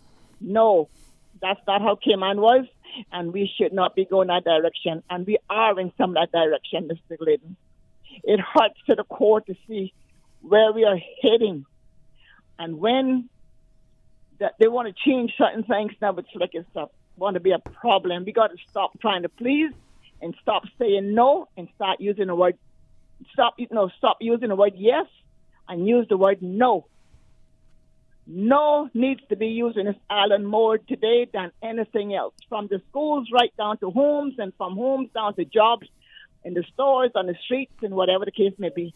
No, that's not how Cayman was, and we should not be going that direction. And we are in some of that direction, Mr. Glidden. It hurts to the core to see where we are heading. And when they want to change certain things now, it's like it's going to be a problem. We got to stop trying to please and stop saying no and start using the word, stop using the word yes and use the word no. No needs to be used in this island more today than anything else, from the schools right down to homes, and from homes down to jobs in the stores, on the streets, and whatever the case may be.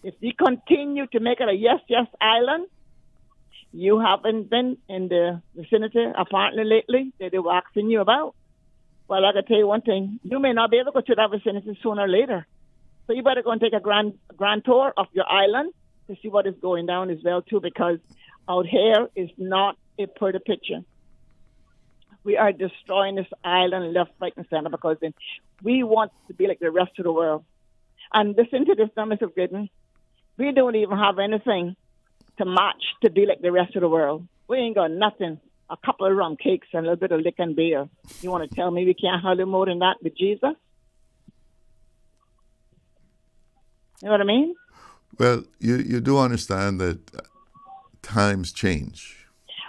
If we continue to make it a yes, yes island, You haven't been in the vicinity apparently lately that they were asking you about. Well, I can tell you one thing. You may not be able to go to that vicinity sooner or later. So you better go and take a grand tour of your island to see what is going down as well, too, because out here is not a pretty picture. We are destroying this island left, right, and center because then we want to be like the rest of the world. And listen to this now, Mr. Glidden. We don't even have anything to match to be like the rest of the world. We ain't got nothing. A couple of rum cakes and a little bit of liquor and beer. You want to tell me we can't have more than that with Jesus? You know what I mean? Well, you do understand that times change.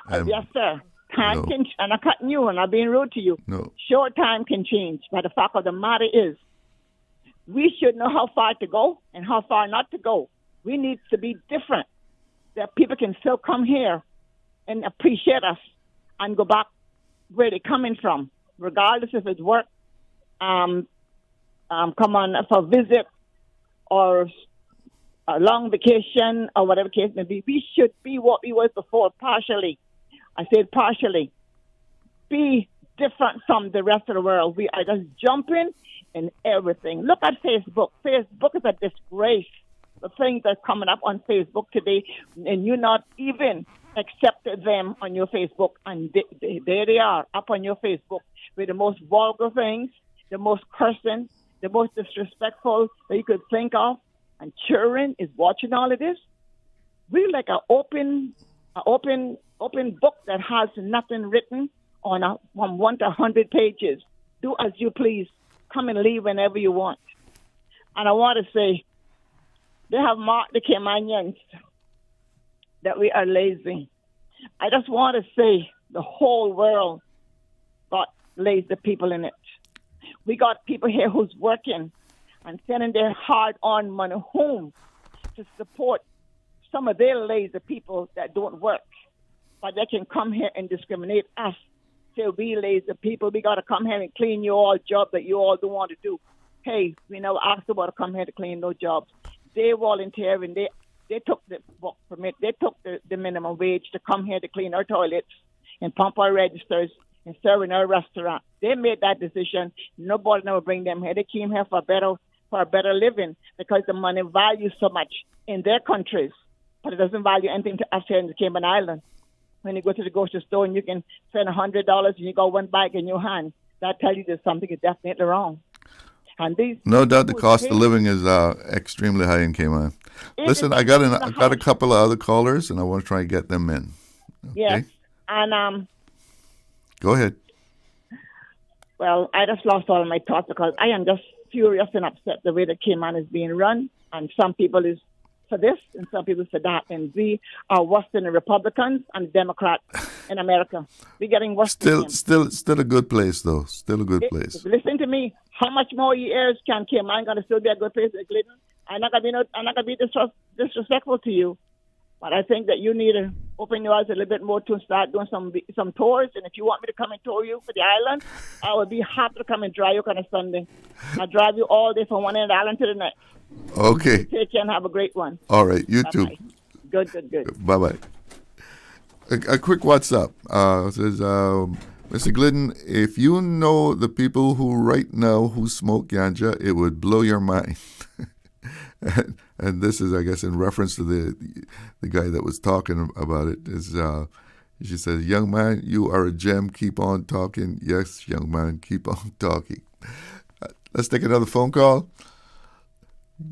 Yes, sir. Time can change. I'm not cutting you and I'm being rude to you. No. Sure, time can change. But the fact of the matter is, we should know how far to go and how far not to go. We need to be different. That people can still come here and appreciate us and go back where they're coming from, regardless if it's work, come on for a visit or a long vacation or whatever case may be. We should be what we was before, partially. I said partially. Be different from the rest of the world. We are just jumping in everything. Look at Facebook. Facebook is a disgrace. The things that are coming up on Facebook today, and you not even accepted them on your Facebook, and there they are up on your Facebook with the most vulgar things, the most cursing, the most disrespectful that you could think of, and children is watching all of this. We're like an open book that has nothing written on from 1 to 100 pages. Do as you please. Come and leave whenever you want. And I want to say, they have marked the Caymanians that we are lazy. I just want to say the whole world got lazy people in it. We got people here who's working and sending their hard-earned money home to support some of their lazy people that don't work. But they can come here and discriminate us. Say we lazy people. We got to come here and clean your all job that you all don't want to do. Hey, we never asked about to come here to clean no jobs. They volunteer and they took the work permit. They took the minimum wage to come here to clean our toilets and pump our registers and serve in our restaurant. They made that decision. Nobody never bring them here. They came here for a better living because the money values so much in their countries, but it doesn't value anything to us here in the Cayman Islands. When you go to the grocery store and you can spend $100 and you got one bag in your hand, that tells you there's something is definitely wrong. And these no doubt the cost of living is extremely high in Cayman. Listen, I got a couple of other callers, and I want to try and get them in. Okay? Yes, and go ahead. Well, I just lost all of my thoughts because I am just furious and upset the way the Cayman is being run, and some people is for this and some people for that, and we are worse than the Republicans and Democrats in America. We're getting worse. Still a good place though. Still a good place. Listen to me. How much more years can Cayman gonna still be a good place like Glidden? I'm not gonna be disrespectful to you, but I think that you need to open your eyes a little bit more to start doing some tours. And if you want me to come and tour you for the island, I would be happy to come and drive you on a Sunday. I'll drive you all day from one end of the island to the next. Okay. Take care and have a great one. All right. You too. Good. Bye-bye. A quick WhatsApp. Says, Mr. Glidden, if you know the people who right now who smoke ganja, it would blow your mind. and this is, I guess, in reference to the guy that was talking about it. She says, young man, you are a gem. Keep on talking. Yes, young man, keep on talking. Let's take another phone call.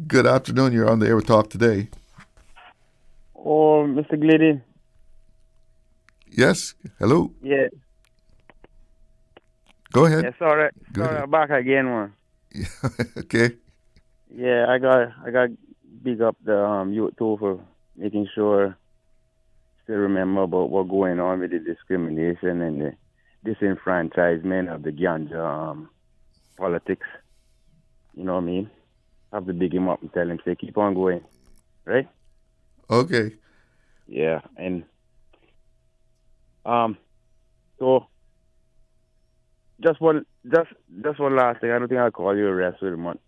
Good afternoon. You're on the air with Talk Today. Oh, Mr. Glidden. Yes. Hello. Yeah. Go ahead. Yeah, sorry, ahead. I'm back again, man. Okay. Yeah, I got big up the youth too for making sure still remember about what's going on with the discrimination and the disenfranchisement of the ganja politics. You know what I mean? I have to big him up and tell him, say, keep on going, right? Okay. Yeah, and so just one last thing. I don't think I'll call you a rest with a month.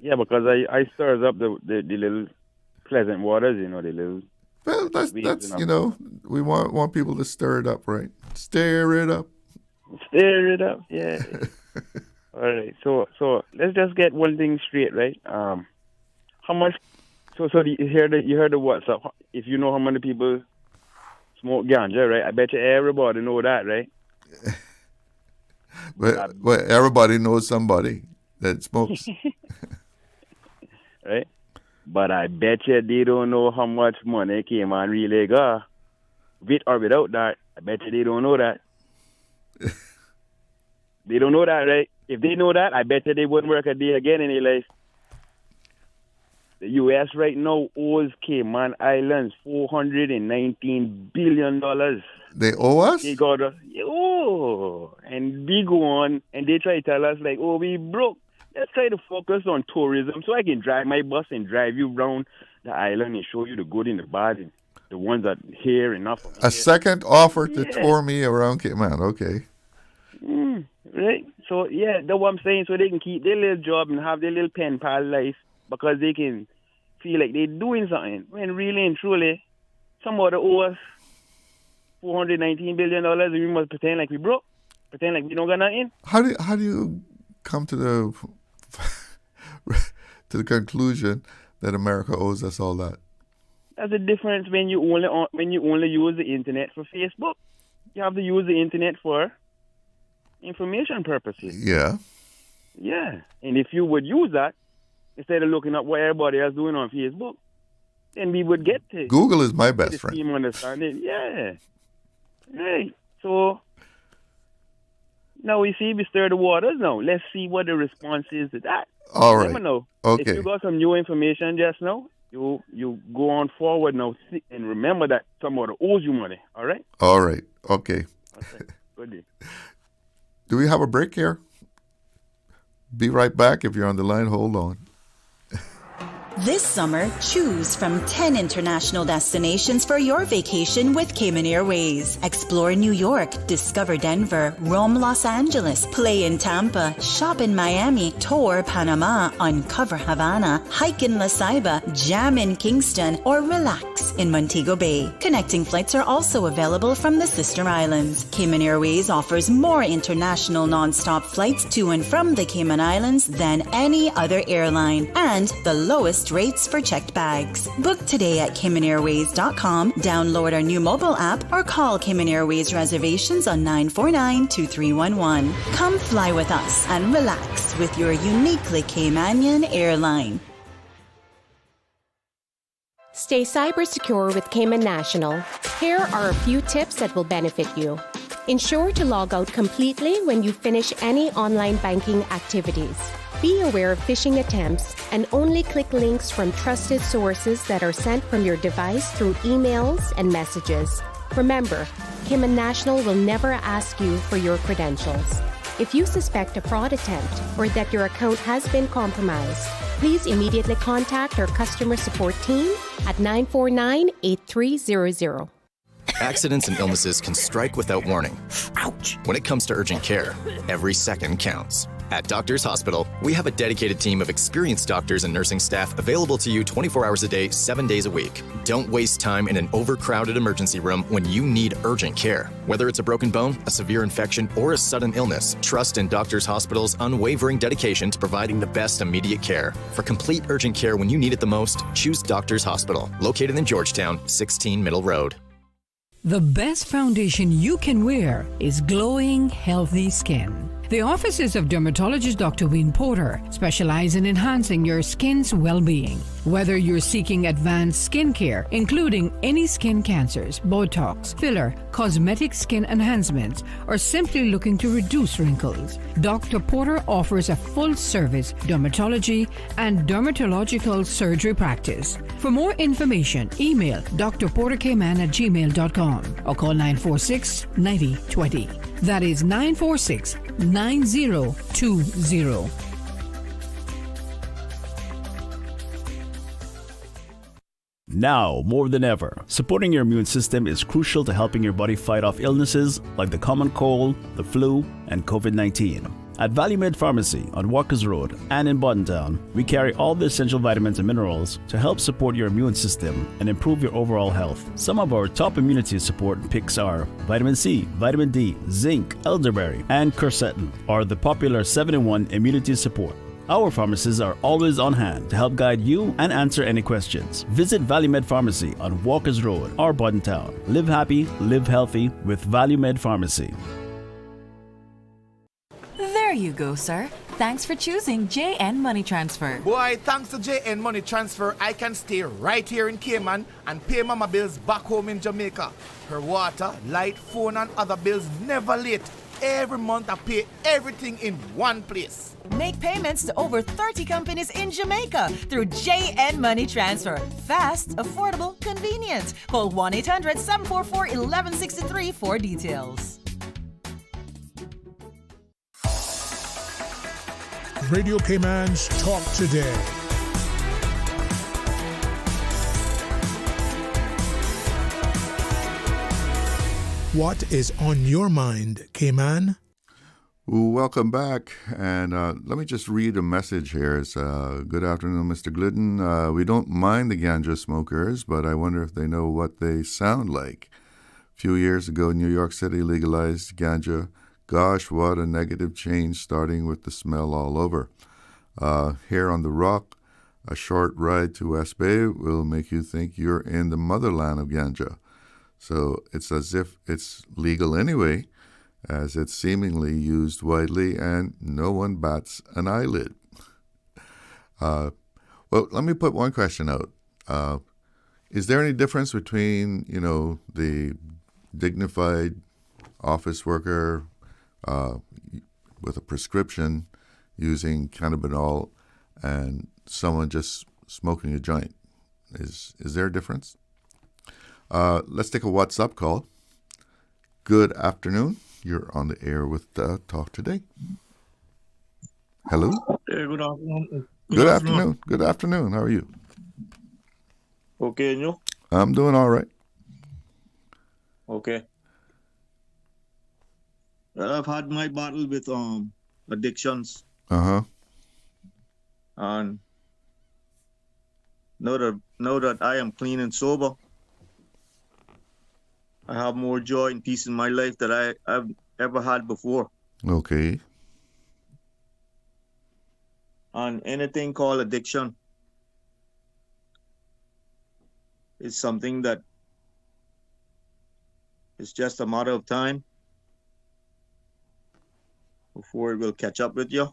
Yeah, because I stirs up the little pleasant waters, you know, the little Well, that's we want people to stir it up, right? Stir it up. Stir it up, yeah. All right, so let's just get one thing straight, right? How much? So you heard the WhatsApp. If you know how many people smoke ganja, right? I bet you everybody know that, right? Well, everybody knows somebody that smokes, right? But I bet you they don't know how much money Cayman really got. With or without that, I bet you they don't know that. They don't know that, right? If they know that, I bet you they wouldn't work a day again in their life. The U.S. right now owes Cayman Islands $419 billion. They owe us? They got us. Oh, and we go on, and they try to tell us, like, oh, we broke. Let's try to focus on tourism so I can drive my bus and drive you around the island and show you the good and the bad and the ones that here and not from A second offer to tour me around Cayman, okay. Right? So, yeah, that's what I'm saying. So they can keep their little job and have their little pen pal life because they can feel like they're doing something. When really and truly, somebody owe us $419 billion and we must pretend like we broke, pretend like we don't got nothing. How do you come to the conclusion that America owes us all that? That's the difference when you only use the internet for Facebook. You have to use the internet for information purposes. Yeah. Yeah. And if you would use that instead of looking up what everybody else doing on Facebook, then we would get to Google is my best friend. Team understanding. Yeah. Right. So now we stir the waters now. Let's see what the response is to that. All right. Know. Okay. If you got some new information just now, you go on forward now and remember that somebody owes you money. All right? All right. Okay. Good day. Do we have a break here? Be right back. If you're on the line, hold on. This summer, choose from 10 international destinations for your vacation with Cayman Airways. Explore New York, discover Denver, roam Los Angeles, play in Tampa, shop in Miami, tour Panama, uncover Havana, hike in La Ceiba, jam in Kingston, or relax in Montego Bay. Connecting flights are also available from the sister islands. Cayman Airways offers more international non-stop flights to and from the Cayman Islands than any other airline, and the lowest rates for checked bags. Book today at CaymanAirways.com, download our new mobile app, or call Cayman Airways reservations on 949-2311. Come fly with us and relax with your uniquely Caymanian airline. Stay cyber secure with Cayman National. Here are a few tips that will benefit you. Ensure to log out completely when you finish any online banking activities. Be aware of phishing attempts and only click links from trusted sources that are sent from your device through emails and messages. Remember, Cayman National will never ask you for your credentials. If you suspect a fraud attempt or that your account has been compromised, please immediately contact our customer support team at 949-8300. Accidents and illnesses can strike without warning. Ouch! When it comes to urgent care, every second counts. At Doctors Hospital, we have a dedicated team of experienced doctors and nursing staff available to you 24 hours a day, 7 days a week. Don't waste time in an overcrowded emergency room when you need urgent care. Whether it's a broken bone, a severe infection, or a sudden illness, trust in Doctors Hospital's unwavering dedication to providing the best immediate care. For complete urgent care when you need it the most, choose Doctors Hospital, located in Georgetown, 16 Middle Road. The best foundation you can wear is glowing, healthy skin. The offices of dermatologist Dr. Wayne Porter specialize in enhancing your skin's well-being. Whether you're seeking advanced skin care, including any skin cancers, Botox, filler, cosmetic skin enhancements, or simply looking to reduce wrinkles, Dr. Porter offers a full-service dermatology and dermatological surgery practice. For more information, email drportercayman@gmail.com or call 946-9020. That is 946-9020. Now, more than ever, supporting your immune system is crucial to helping your body fight off illnesses like the common cold, the flu, and COVID-19. At ValueMed Pharmacy on Walkers Road and in Town, we carry all the essential vitamins and minerals to help support your immune system and improve your overall health. Some of our top immunity support picks are vitamin C, vitamin D, zinc, elderberry, and quercetin are the popular 7-in-1 immunity support. Our pharmacists are always on hand to help guide you and answer any questions. Visit ValueMed Pharmacy on Walkers Road or Town. Live happy, live healthy with ValueMed Pharmacy. There you go, sir. Thanks for choosing JN Money Transfer. Boy, thanks to JN Money Transfer, I can stay right here in Cayman and pay mama bills back home in Jamaica. Her water, light, phone, and other bills never late. Every month I pay everything in one place. Make payments to over 30 companies in Jamaica through JN Money Transfer. Fast, affordable, convenient. Call 1-800-744-1163 for details. Radio Cayman's Talk Today. What is on your mind, Cayman? Welcome back, and let me just read a message here. It's, good afternoon, Mr. Glidden. We don't mind the ganja smokers, but I wonder if they know what they sound like. A few years ago, New York City legalized ganja. Gosh, what a negative change, starting with the smell all over. Here on the Rock, a short ride to West Bay will make you think you're in the motherland of ganja. So it's as if it's legal anyway, as it's seemingly used widely and no one bats an eyelid. Well, let me put one question out. Is there any difference between, the dignified office worker with a prescription using cannabinol and someone just smoking a joint? Is there a difference? Let's take a WhatsApp call. Good afternoon. You're on the air with Talk Today. Hello? Hey, good afternoon. Good afternoon. Good afternoon. How are you? Okay, and you? I'm doing all right. Okay. Well, I've had my battle with addictions. Uh-huh. And now that I am clean and sober, I have more joy and peace in my life than I've ever had before. Okay. And anything called addiction is something that is just a matter of time before it will catch up with you,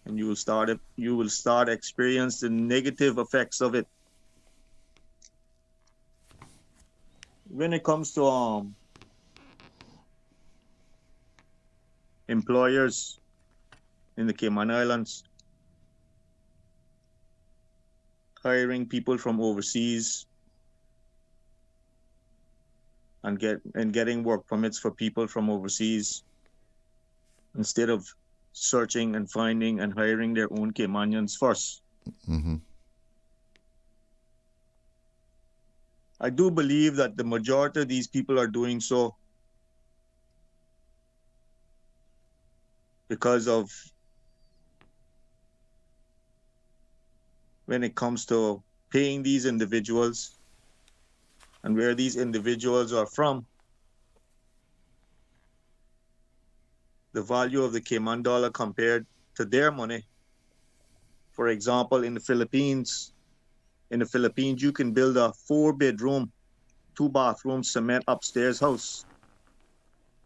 and you will start experience the negative effects of it. When it comes to employers in the Cayman Islands hiring people from overseas and getting work permits for people from overseas instead of searching and finding and hiring their own Caymanians first. Mm-hmm. I do believe that the majority of these people are doing so because of when it comes to paying these individuals and where these individuals are from, the value of the Cayman dollar compared to their money. For example, in the Philippines, you can build a 4-bedroom, 2-bathroom cement upstairs house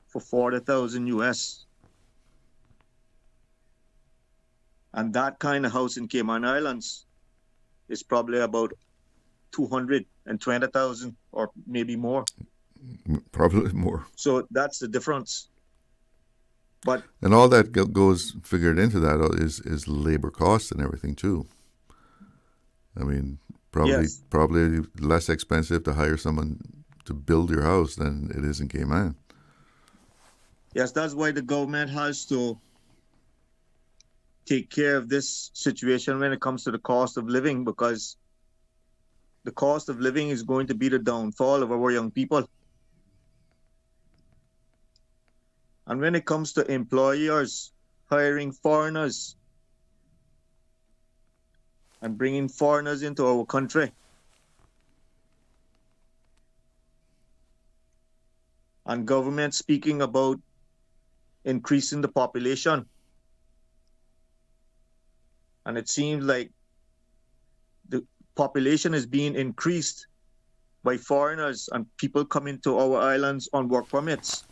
for $40,000 US. And that kind of house in Cayman Islands is probably about $220,000 or maybe more. Probably more. So that's the difference. And all that goes figured into that is labor costs and everything too. I mean, probably less expensive to hire someone to build your house than it is in Cayman. Yes, that's why the government has to take care of this situation when it comes to the cost of living, because the cost of living is going to be the downfall of our young people. And when it comes to employers hiring foreigners and bringing foreigners into our country, and government speaking about increasing the population, and it seems like the population is being increased by foreigners and people coming to our islands on work permits.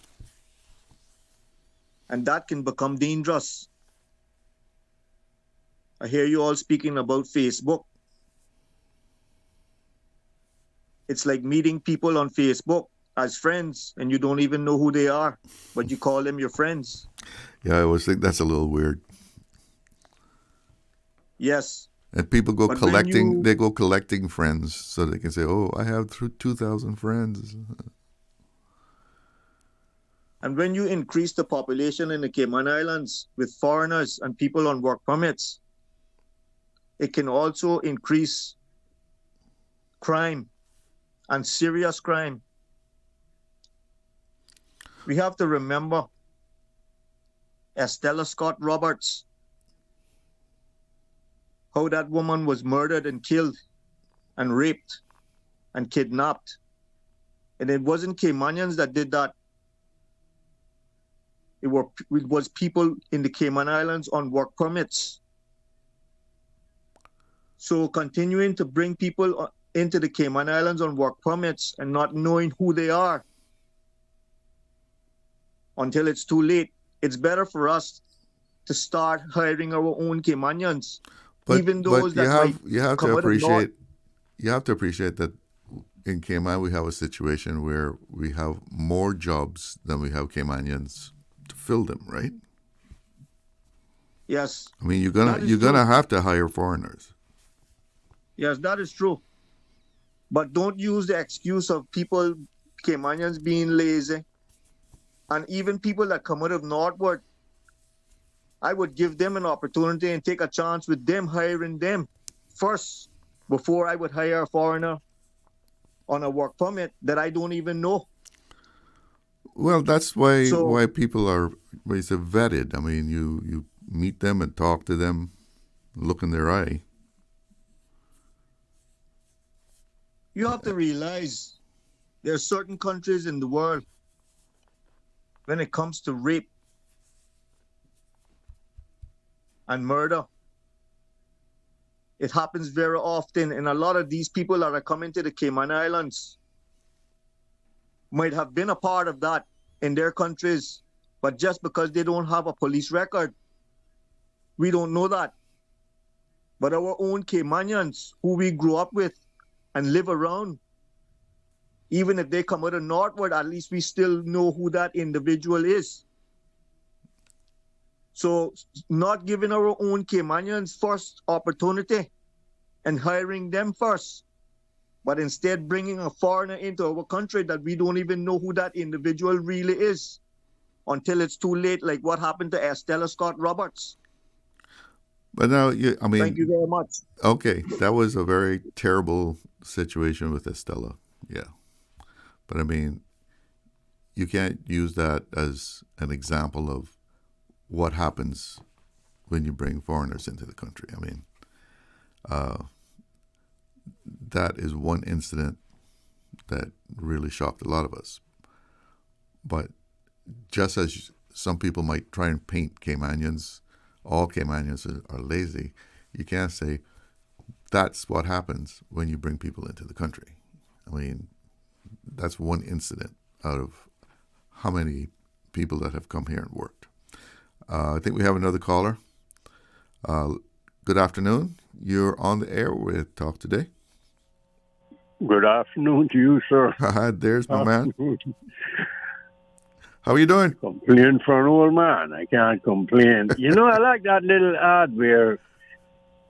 And that can become dangerous. I hear you all speaking about Facebook. It's like meeting people on Facebook as friends and you don't even know who they are, but you call them your friends. Yeah, I always think that's a little weird. Yes. And people go But collecting, they go collecting friends so they can say, oh, I have 2,000 friends. And when you increase the population in the Cayman Islands with foreigners and people on work permits, it can also increase crime and serious crime. We have to remember Estella Scott Roberts, how that woman was murdered and killed and raped and kidnapped. And it wasn't Caymanians that did that. It was people in the Cayman Islands on work permits. So continuing to bring people into the Cayman Islands on work permits and not knowing who they are until it's too late, it's better for us to start hiring our own Caymanians. Even those that you have to appreciate that in Cayman we have a situation where we have more jobs than we have Caymanians to fill them, right? Yes. I mean, you're gonna have to hire foreigners. Yes, that is true. But don't use the excuse of people, Caymanians being lazy, and even people that come out of northward. I would give them an opportunity and take a chance with them, hiring them first before I would hire a foreigner on a work permit that I don't even know. Well, that's why people are vetted. I mean, you meet them and talk to them, look in their eye. You have to realize there are certain countries in the world when it comes to rape and murder, it happens very often, and a lot of these people that are coming to the Cayman Islands might have been a part of that in their countries, but just because they don't have a police record, we don't know that. But our own Caymanians, who we grew up with and live around, even if they come out of northward, at least we still know who that individual is. So not giving our own Caymanians first opportunity and hiring them first, but instead bringing a foreigner into our country that we don't even know who that individual really is until it's too late, like what happened to Estella Scott Roberts. But now, thank you very much. Okay, that was a very terrible situation with Estella, yeah. But I mean, you can't use that as an example of what happens when you bring foreigners into the country. I mean, that is one incident that really shocked a lot of us. But just as some people might try and paint Caymanians, all Caymanians are lazy, you can't say that's what happens when you bring people into the country. I mean, that's one incident out of how many people that have come here and worked. I think we have another caller. Good afternoon. You're on the air with Talk Today. Good afternoon to you, sir. There's my man. How are you doing? Complain for an old man. I can't complain. You know, I like that little ad where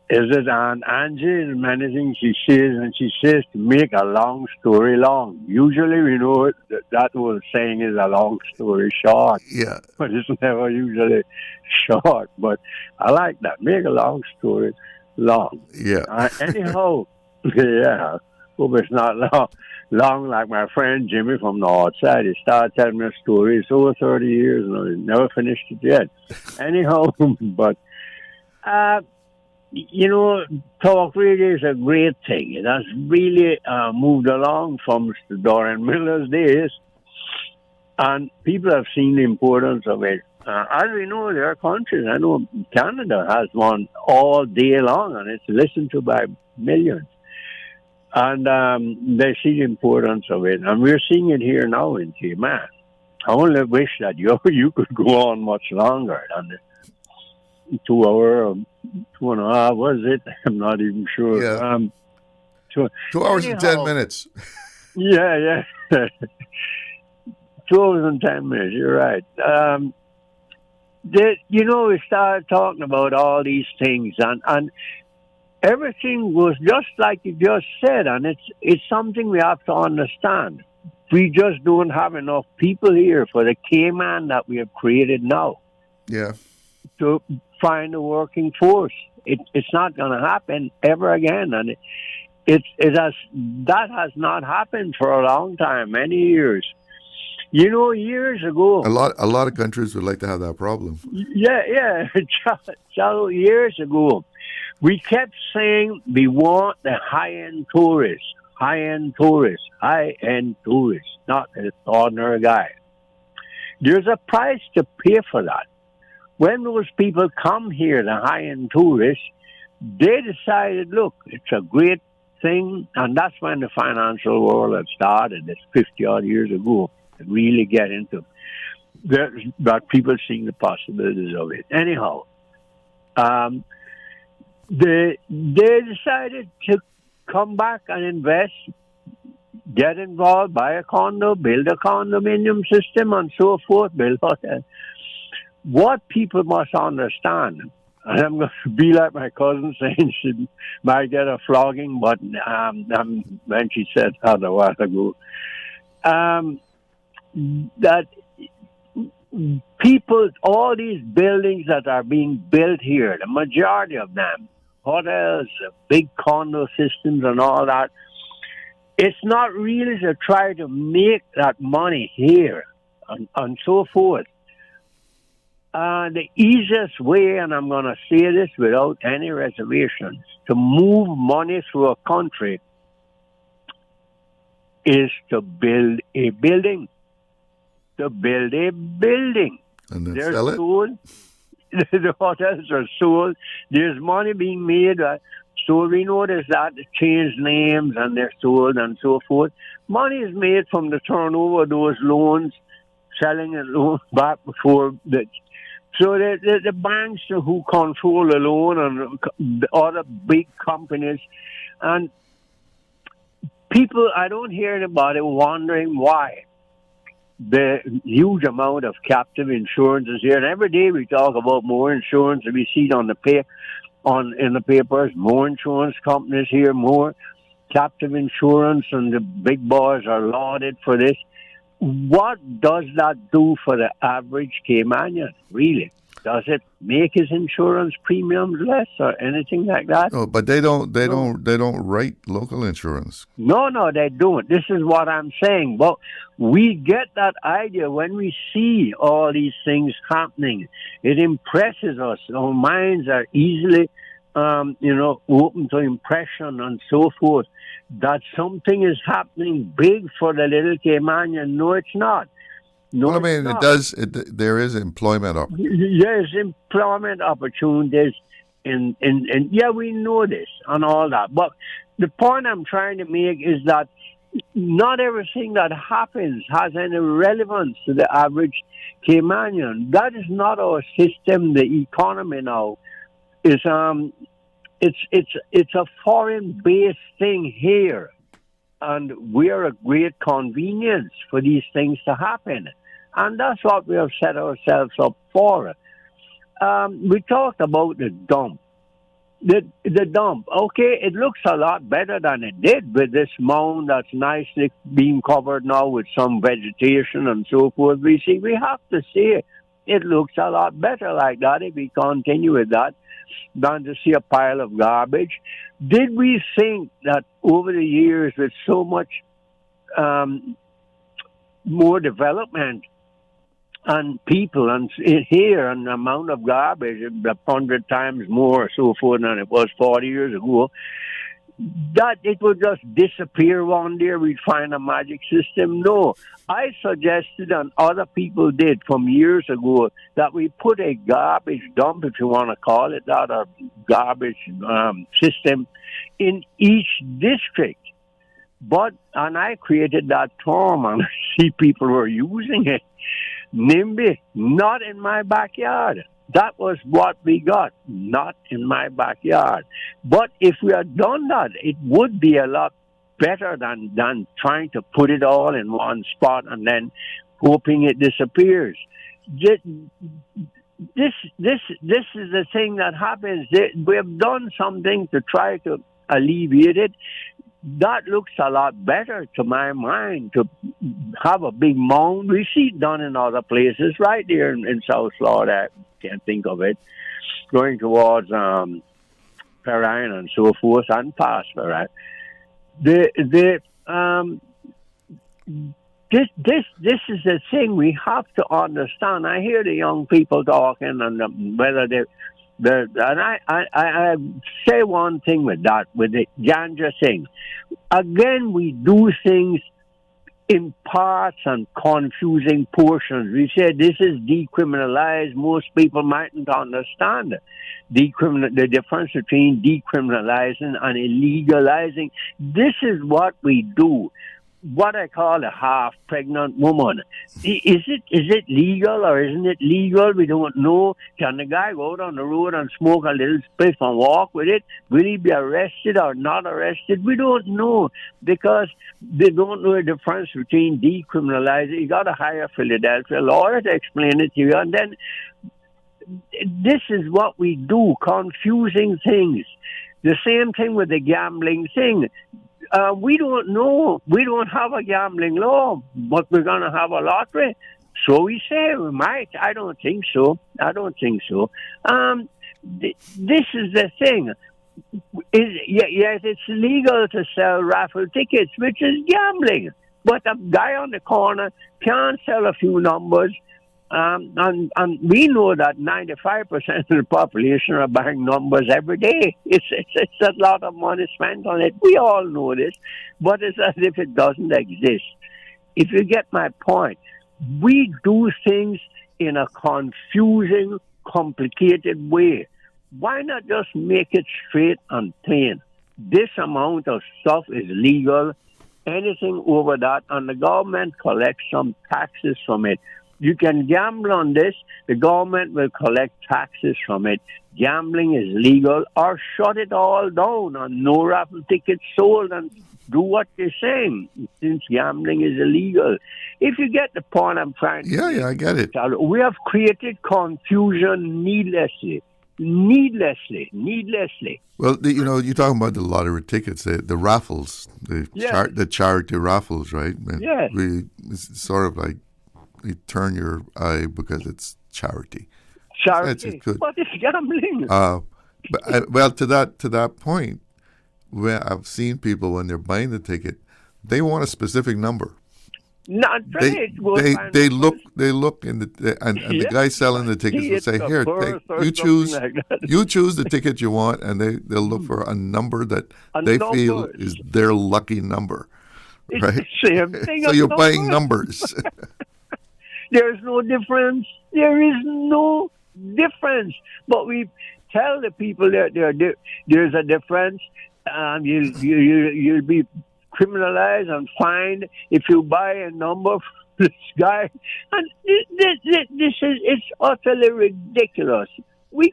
is it Aunt Angie and many things she says, and she says to make a long story long. Usually we know that whole saying is a long story short. Yeah. But it's never usually short. But I like that. Make a long story long. Yeah. Anyhow, yeah. Hope it's not long. long, like my friend Jimmy from the outside. He started telling me a story. It's over 30 years and he never finished it yet. Anyhow, but, you know, talk radio is a great thing. It has really moved along from Mr. Dorian Miller's days. And people have seen the importance of it. As we know, there are countries. I know Canada has one all day long, and it's listened to by millions. And they see the importance of it. And we're seeing it here now in Cayman. I only wish that you could go on much longer than the 2 hour, 2.5, was it? I'm not even sure. Yeah. 2 hours and 10 minutes. Yeah. 2 hours and 10 minutes, you're right. We started talking about all these things, and everything was just like you just said, and it's something we have to understand. We just don't have enough people here for the Cayman that we have created now. Yeah. To find a working force. It's not going to happen ever again, and that has not happened for a long time, many years. You know, years ago, a lot of countries would like to have that problem. Yeah. So years ago, we kept saying we want the high-end tourists, not an ordinary guy. There's a price to pay for that. When those people come here, the high-end tourists, they decided, look, it's a great thing, and that's when the financial world had started. It's 50-odd years ago. Really get into that people seeing the possibilities of it. Anyhow, they decided to come back and invest, get involved, buy a condo, build a condominium system, and so forth, build hotels. What people must understand, and I'm going to be like my cousin saying she might get a flogging, but when she said that a while ago, that people, all these buildings that are being built here, the majority of them, hotels, big condo systems and all that, it's not really to try to make that money here and so forth. The easiest way, and I'm going to say this without any reservations, to move money through a country is to build a building. And then they're sell it? sold. The hotels are sold. There's money being made. So we notice that they change names and they're sold and so forth. Money is made from the turnover of those loans, selling a loan back before the... So the banks who control the loan and the other big companies, and people, I don't hear anybody wondering why the huge amount of captive insurance is here. And every day we talk about more insurance, and we see it in the papers, more insurance companies here, more captive insurance, and the big boys are lauded for this. What does that do for the average Caymanian, really? Does it make his insurance premiums less or anything like that? No, but they don't write local insurance. No, they don't. This is what I'm saying. But we get that idea when we see all these things happening. It impresses us. Our minds are easily, open to impression and so forth. That something is happening big for the little Caymanian. No, it's not. No, well, I mean, it does. There is employment opportunities. There's employment opportunities, and we know this and all that. But the point I'm trying to make is that not everything that happens has any relevance to the average Caymanian. That is not our system. The economy now is it's a foreign-based thing here, and we are a great convenience for these things to happen. And that's what we have set ourselves up for. We talked about the dump. The dump, okay, it looks a lot better than it did with this mound that's nicely being covered now with some vegetation and so forth. We have to see it looks a lot better like that if we continue with that than to see a pile of garbage. Did we think that over the years with so much more development and people and here and the amount of garbage 100 times more so forth than it was 40 years ago, that it would just disappear one day, we'd find a magic system. No, I suggested, and other people did from years ago, that we put a garbage dump, if you want to call it that, or garbage system in each district. And I created that term, and I see people were using it. NIMBY, not in my backyard. That was what we got, not in my backyard. But if we had done that, it would be a lot better than trying to put it all in one spot and then hoping it disappears. This is the thing that happens. We have done something to try to alleviate it. That looks a lot better to my mind, to have a big mound. We see it done in other places, right there in South Florida. I can't think of it. Going towards Perrine and so forth, and past Perrine. This is the thing we have to understand. I hear the young people talking, and whether and I say one thing with that, with the ganja thing. Again, we do things in parts and confusing portions. We say this is decriminalized. Most people mightn't understand the difference between decriminalizing and illegalizing. This is what we do. What I call a half-pregnant woman. Is it legal or isn't it legal? We don't know. Can the guy go out on the road and smoke a little spliff and walk with it? Will he be arrested or not arrested? We don't know, because they don't know the difference between decriminalizing. You got to hire a Philadelphia lawyer to explain it to you. And then this is what we do, confusing things. The same thing with the gambling thing. We don't know. We don't have a gambling law, but we're going to have a lottery. So we say we might. I don't think so. This is the thing. Yes, it's legal to sell raffle tickets, which is gambling. But a guy on the corner can't sell a few numbers. And we know that 95% of the population are buying numbers every day. It's a lot of money spent on it. We all know this, but it's as if it doesn't exist. If you get my point, we do things in a confusing, complicated way. Why not just make it straight and plain? This amount of stuff is legal. Anything over that, and the government collects some taxes from it. You can gamble on this, the government will collect taxes from it. Gambling is legal, or shut it all down and no raffle tickets sold, and do what they're saying, since gambling is illegal. If you get the point I'm trying to make. Yeah, I get it. We have created confusion needlessly. Well, you're talking about the lottery tickets, the raffles, the charity raffles, right? Yeah. It's sort of like, you turn your eye because it's charity. Charity, but it's gambling. To that point, where I've seen people when they're buying the ticket, they want a specific number. They look in the and the guy selling the tickets will say, "Here, you choose the ticket you want," and they'll look for a number that they feel is their lucky number, right? Same thing. So you're buying numbers. There's no difference. There is no difference. But we tell the people that there's a difference. You'll be criminalized and fined if you buy a number from this guy. And it's utterly ridiculous. We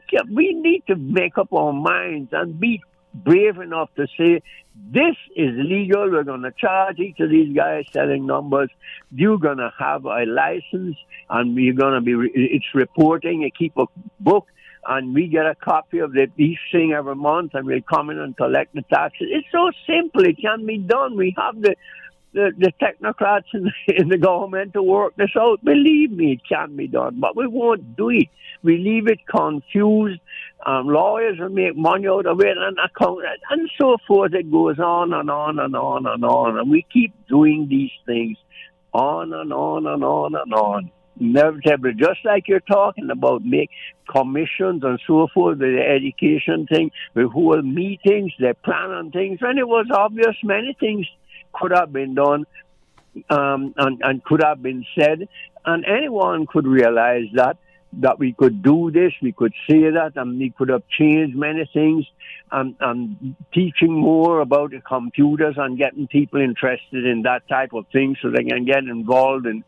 need to make up our minds and be brave enough to say, this is legal. We're going to charge each of these guys selling numbers. You're going to have a license, and you're going to it's reporting. You keep a book, and we get a copy of each thing every month, and we'll come in and collect the taxes. It's so simple. It can be done. We have the technocrats in the government to work this out. Believe me, it can be done, but we won't do it. We leave it confused, Lawyers will make money out of it, and accountants, and so forth. It goes on and on and on and on. And we keep doing these things on and on and on and on. Inevitably, just like you're talking about, make commissions and so forth, the education thing, we hold meetings, they plan on things, when it was obvious many things could have been done and could have been said, and anyone could realize that we could do this, we could say that, and we could have changed many things, and teaching more about the computers and getting people interested in that type of thing so they can get involved in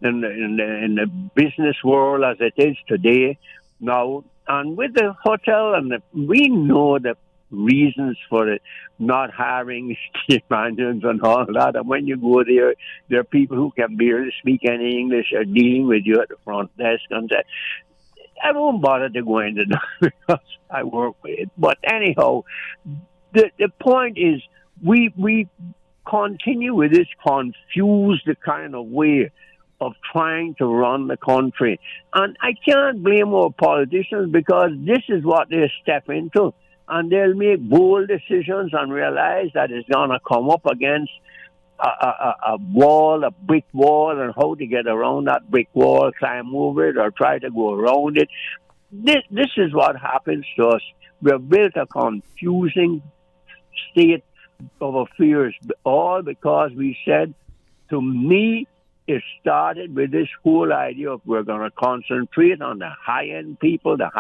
the business world as it is today now. And with the hotel, we know the reasons for it, not hiring Caymanians and all that. And when you go there are people who can barely speak any English are dealing with you at the front desk and say, I won't bother to go into that because I work with it. But anyhow, the point is we continue with this confused kind of way of trying to run the country. And I can't blame our politicians because this is what they step into. And they'll make bold decisions and realize that it's going to come up against a wall, a brick wall, and how to get around that brick wall, climb over it, or try to go around it. This is what happens to us. We've built a confusing state of affairs, all because we said, to me, it started with this whole idea of we're going to concentrate on the high-end people that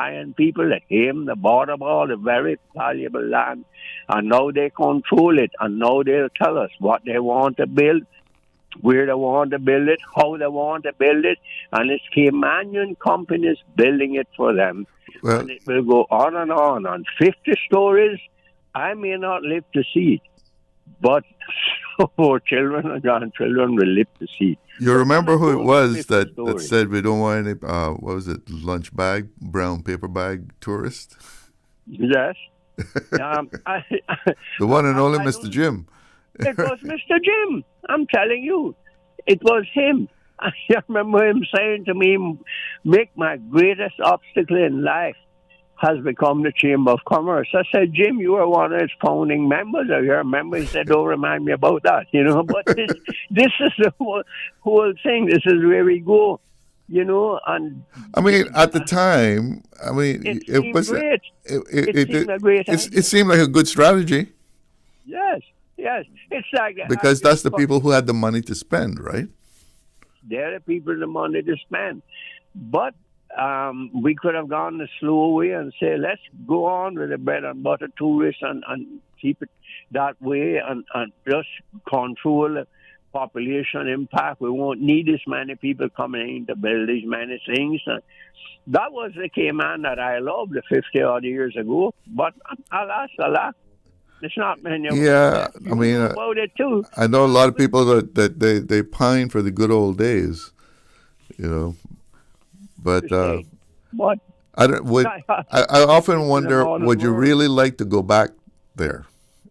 came, the bought of all the very valuable land, and now they control it, and now they'll tell us what they want to build, where they want to build it, how they want to build it, and it's Caymanian companies building it for them. Well, and it will go on and on 50 stories. I may not live to see it, but our children and grandchildren will live to see it. You remember who it was that said we don't want any, what was it, lunch bag, brown paper bag tourist? Yes. The one and only Mr. Jim. It was Mr. Jim. I'm telling you. It was him. I remember him saying to me, make my greatest obstacle in life has become the Chamber of Commerce. I said, Jim, you are one of its founding members. I remember he said, don't remind me about that, But this is the whole thing. This is where we go, And I mean, at the time, it was great. It seemed like a good strategy. Yes. It's like because that's the people who had the money to spend, right? They're the people with the money to spend, but. We could have gone the slow way and say, let's go on with the bread and butter tourists and keep it that way and just control the population impact. We won't need this many people coming in to build these many things. And that was the Cayman that I loved 50-odd years ago. But alas, it's not many. Yeah, I mean, about it too. I know a lot of people that they pine for the good old days, But what? I often wonder, would you really like to go back there?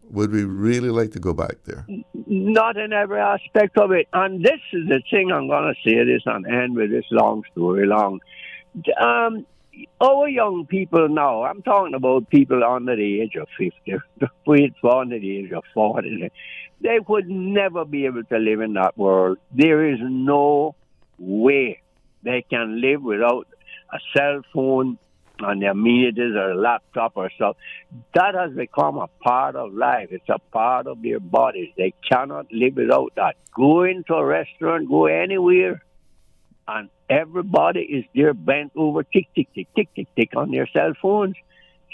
Would we really like to go back there? Not in every aspect of it. And this is the thing, I'm going to say this and end with this long story long. Our young people now, I'm talking about people under the age of 50, under the age of 40, they would never be able to live in that world. There is no way they can live without a cell phone and the amenities or a laptop or stuff. That has become a part of life. It's a part of their bodies. They cannot live without that. Go into a restaurant, go anywhere, and everybody is there bent over, tick, tick, tick, tick, tick, tick on their cell phones.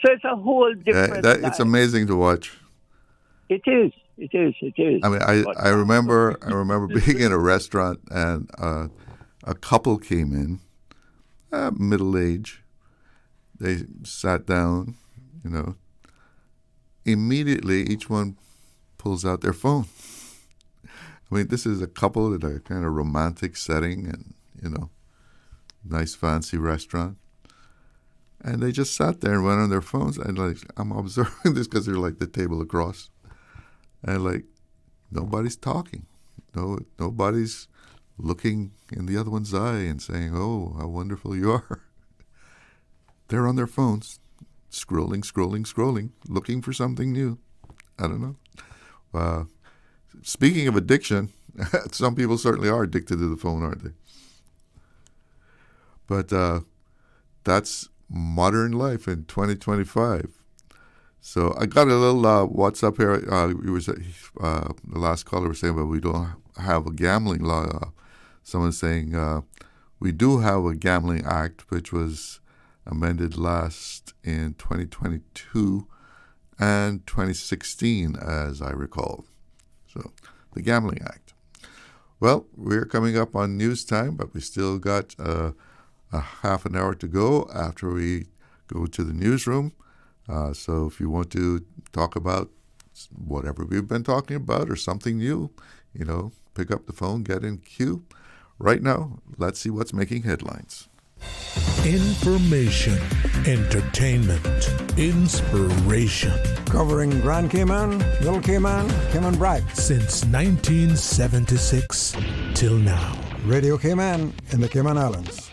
So it's a whole different life. It's amazing to watch. It is. I mean, I remember being in a restaurant and a couple came in, middle age. They sat down, Immediately, each one pulls out their phone. I mean, this is a couple in a kind of romantic setting and, nice fancy restaurant. And they just sat there and went on their phones. And, I'm observing this because they're like the table across. And, nobody's talking. Nobody's looking in the other one's eye and saying, oh, how wonderful you are. They're on their phones, scrolling, looking for something new. I don't know. Speaking of addiction, some people certainly are addicted to the phone, aren't they? But that's modern life in 2025. So I got a little WhatsApp here. It was the last caller was saying, but we don't have a gambling law. Someone's saying we do have a gambling act, which was amended last in 2022 and 2016, as I recall. So the Gambling Act. Well, we're coming up on news time, but we still got a half an hour to go after we go to the newsroom. So if you want to talk about whatever we've been talking about or something new, pick up the phone, get in queue. Right now, let's see what's making headlines. Information, entertainment, inspiration. Covering Grand Cayman, Little Cayman, Cayman Brac. Since 1976 till now. Radio Cayman in the Cayman Islands.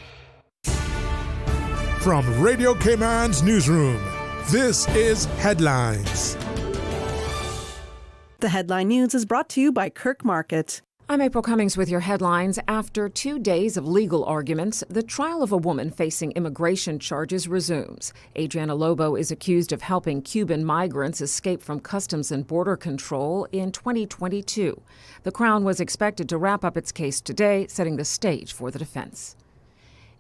From Radio Cayman's newsroom, this is Headlines. The Headline News is brought to you by Kirk Market. I'm April Cummings with your headlines. After 2 days of legal arguments, the trial of a woman facing immigration charges resumes. Adriana Lobo is accused of helping Cuban migrants escape from Customs and Border Control in 2022. The Crown was expected to wrap up its case today, setting the stage for the defense.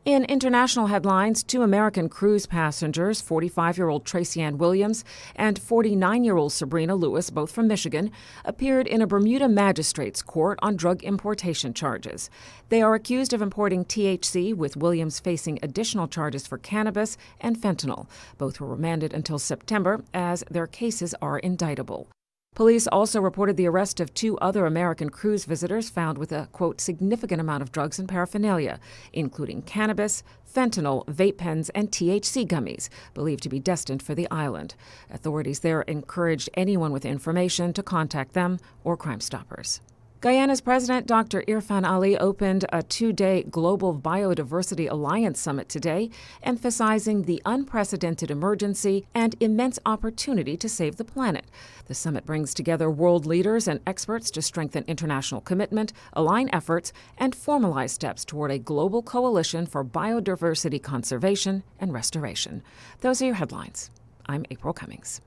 In international headlines, 2 American cruise passengers, 45-year-old Tracy Ann Williams and 49-year-old Sabrina Lewis, both from Michigan, appeared in a Bermuda magistrate's court on drug importation charges. They are accused of importing THC, with Williams facing additional charges for cannabis and fentanyl. Both were remanded until September, as their cases are indictable. Police also reported the arrest of 2 other American cruise visitors found with a, quote, significant amount of drugs and paraphernalia, including cannabis, fentanyl, vape pens, and THC gummies, believed to be destined for the island. Authorities there encouraged anyone with information to contact them or Crime Stoppers. Guyana's President Dr. Irfan Ali opened a 2-day Global Biodiversity Alliance Summit today, emphasizing the unprecedented emergency and immense opportunity to save the planet. The summit brings together world leaders and experts to strengthen international commitment, align efforts, and formalize steps toward a global coalition for biodiversity conservation and restoration. Those are your headlines. I'm April Cummings.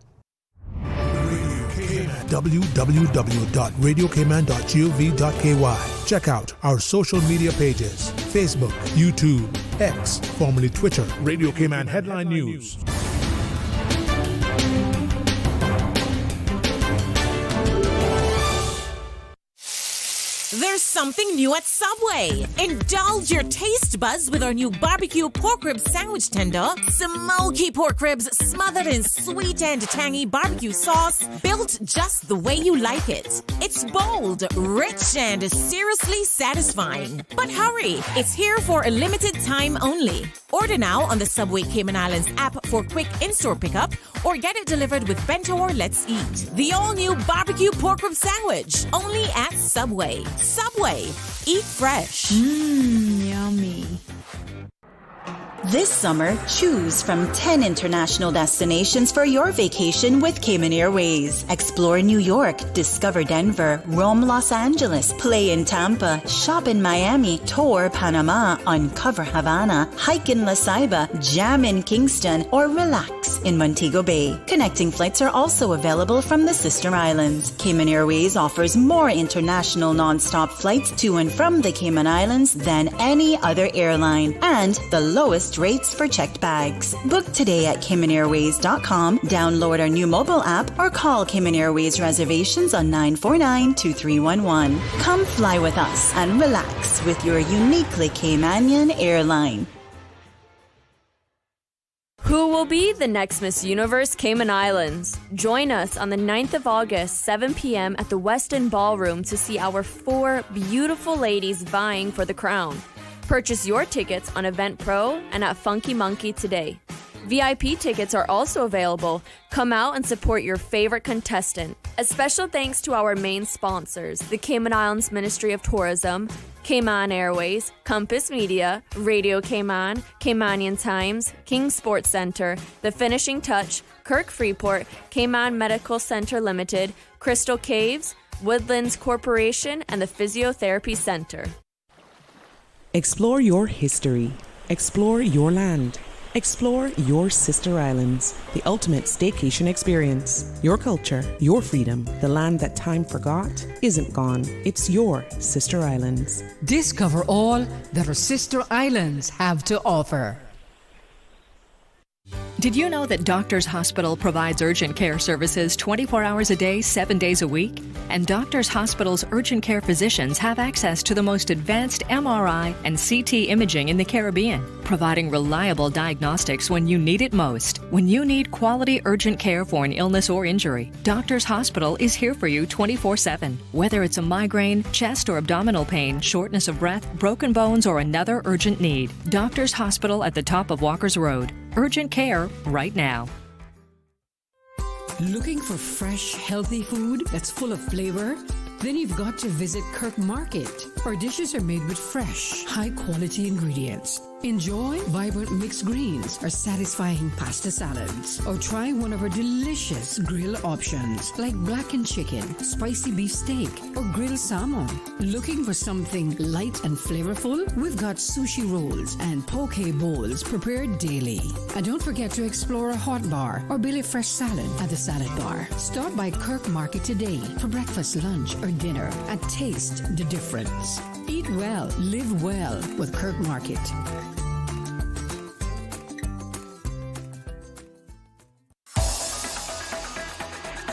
www.radiocayman.gov.ky. Check out our social media pages: Facebook, YouTube, X, formerly Twitter, Radio Cayman Headline News. There's something new at Subway. Indulge your taste buds with our new barbecue pork rib sandwich tender. Smoky pork ribs smothered in sweet and tangy barbecue sauce, built just the way you like it. It's bold, rich, and seriously satisfying. But hurry, it's here for a limited time only. Order now on the Subway Cayman Islands app for quick in-store pickup, or get it delivered with Bento or Let's Eat. The all-new barbecue pork rib sandwich, only at Subway. Subway. Eat fresh. Yummy. This summer, choose from 10 international destinations for your vacation with Cayman Airways. Explore New York, discover Denver, roam Los Angeles, play in Tampa, shop in Miami, tour Panama, uncover Havana, hike in La Ceiba, jam in Kingston, or relax in Montego Bay. Connecting flights are also available from the sister islands. Cayman Airways offers more international non-stop flights to and from the Cayman Islands than any other airline, and the lowest rates for checked bags. Book today at CaymanAirways.com, download our new mobile app, or call Cayman Airways reservations on 949-2311. Come fly with us and relax with your uniquely Caymanian airline. Who will be the next Miss Universe Cayman Islands? Join us on the 9th of August, 7 p.m. at the Westin Ballroom to see our 4 beautiful ladies vying for the crown. Purchase your tickets on Eventpro and at Funky Monkey today. VIP tickets are also available. Come out and support your favorite contestant. A special thanks to our main sponsors, the Cayman Islands Ministry of Tourism, Cayman Airways, Compass Media, Radio Cayman, Caymanian Times, King Sports Center, The Finishing Touch, Kirk Freeport, Cayman Medical Center Limited, Crystal Caves, Woodlands Corporation, and the Physiotherapy Center. Explore your history. Explore your land. Explore your sister islands, the ultimate staycation experience. Your culture, your freedom, the land that time forgot isn't gone. It's your sister islands. Discover all that our sister islands have to offer. Did you know that Doctors Hospital provides urgent care services 24 hours a day, 7 days a week? And Doctors Hospital's urgent care physicians have access to the most advanced MRI and CT imaging in the Caribbean, providing reliable diagnostics when you need it most. When you need quality urgent care for an illness or injury, Doctors Hospital is here for you 24/7. Whether it's a migraine, chest or abdominal pain, shortness of breath, broken bones, or another urgent need, Doctors Hospital at the top of Walker's Road. Urgent care right now. Looking for fresh, healthy food that's full of flavor? Then you've got to visit Kirk Market. Our dishes are made with fresh, high-quality ingredients. Enjoy vibrant mixed greens or satisfying pasta salads. Or try one of our delicious grill options like blackened chicken, spicy beef steak, or grilled salmon. Looking for something light and flavorful? We've got sushi rolls and poke bowls prepared daily. And don't forget to explore a hot bar or Billy Fresh salad at the salad bar. Stop by Kirk Market today for breakfast, lunch, or dinner and taste the difference. Eat well, live well with Kirk Market.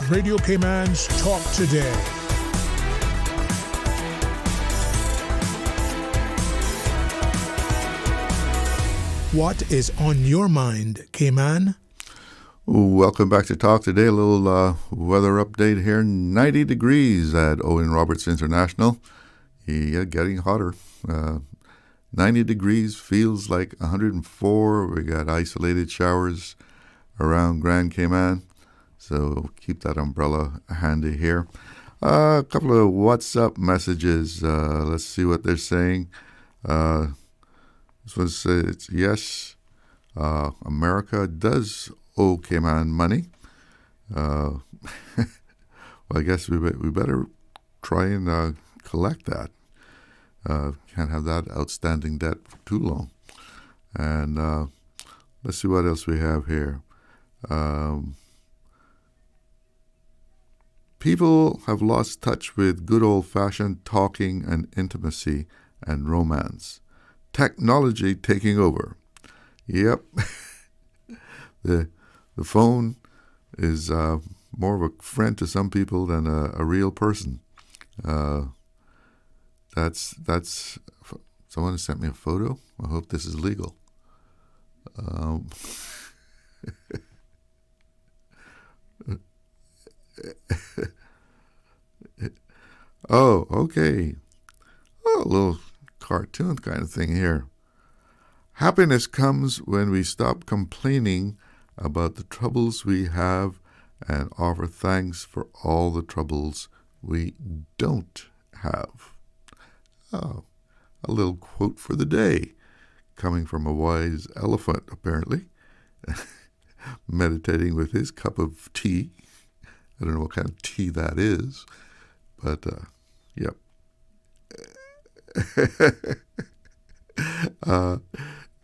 Radio Cayman's Talk Today. What is on your mind, Cayman? Welcome back to Talk Today. A little weather update here. 90 degrees at Owen Roberts International. Yeah, getting hotter. 90 degrees feels like 104. We got isolated showers around Grand Cayman. So keep that umbrella handy here. A couple of WhatsApp messages. Let's see what they're saying. This one says, yes, America does owe Cayman money. Well, I guess we better try and collect that. Can't have that outstanding debt for too long. And let's see what else we have here. People have lost touch with good old-fashioned talking and intimacy and romance. Technology taking over. Yep. The phone is more of a friend to some people than a real person. That's someone sent me a photo. I hope this is legal. Oh, okay. Oh, a little cartoon kind of thing here. Happiness comes when we stop complaining about the troubles we have and offer thanks for all the troubles we don't have. Oh, a little quote for the day, coming from a wise elephant, apparently, meditating with his cup of tea. I don't know what kind of tea that is, but, yep.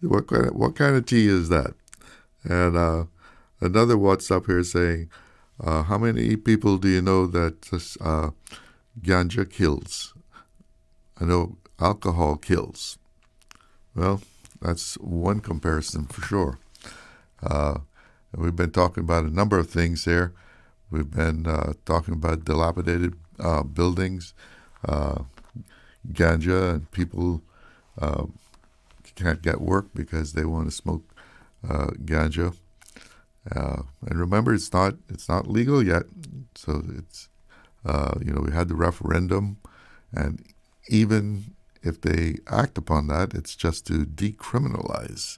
What kind of tea is that? And another WhatsApp here saying, how many people do you know that ganja kills? I know alcohol kills. Well, that's one comparison for sure. We've been talking about a number of things here. We've been talking about dilapidated buildings, ganja, and people can't get work because they want to smoke ganja. And remember, it's not legal yet. So it's we had the referendum, and even if they act upon that, it's just to decriminalize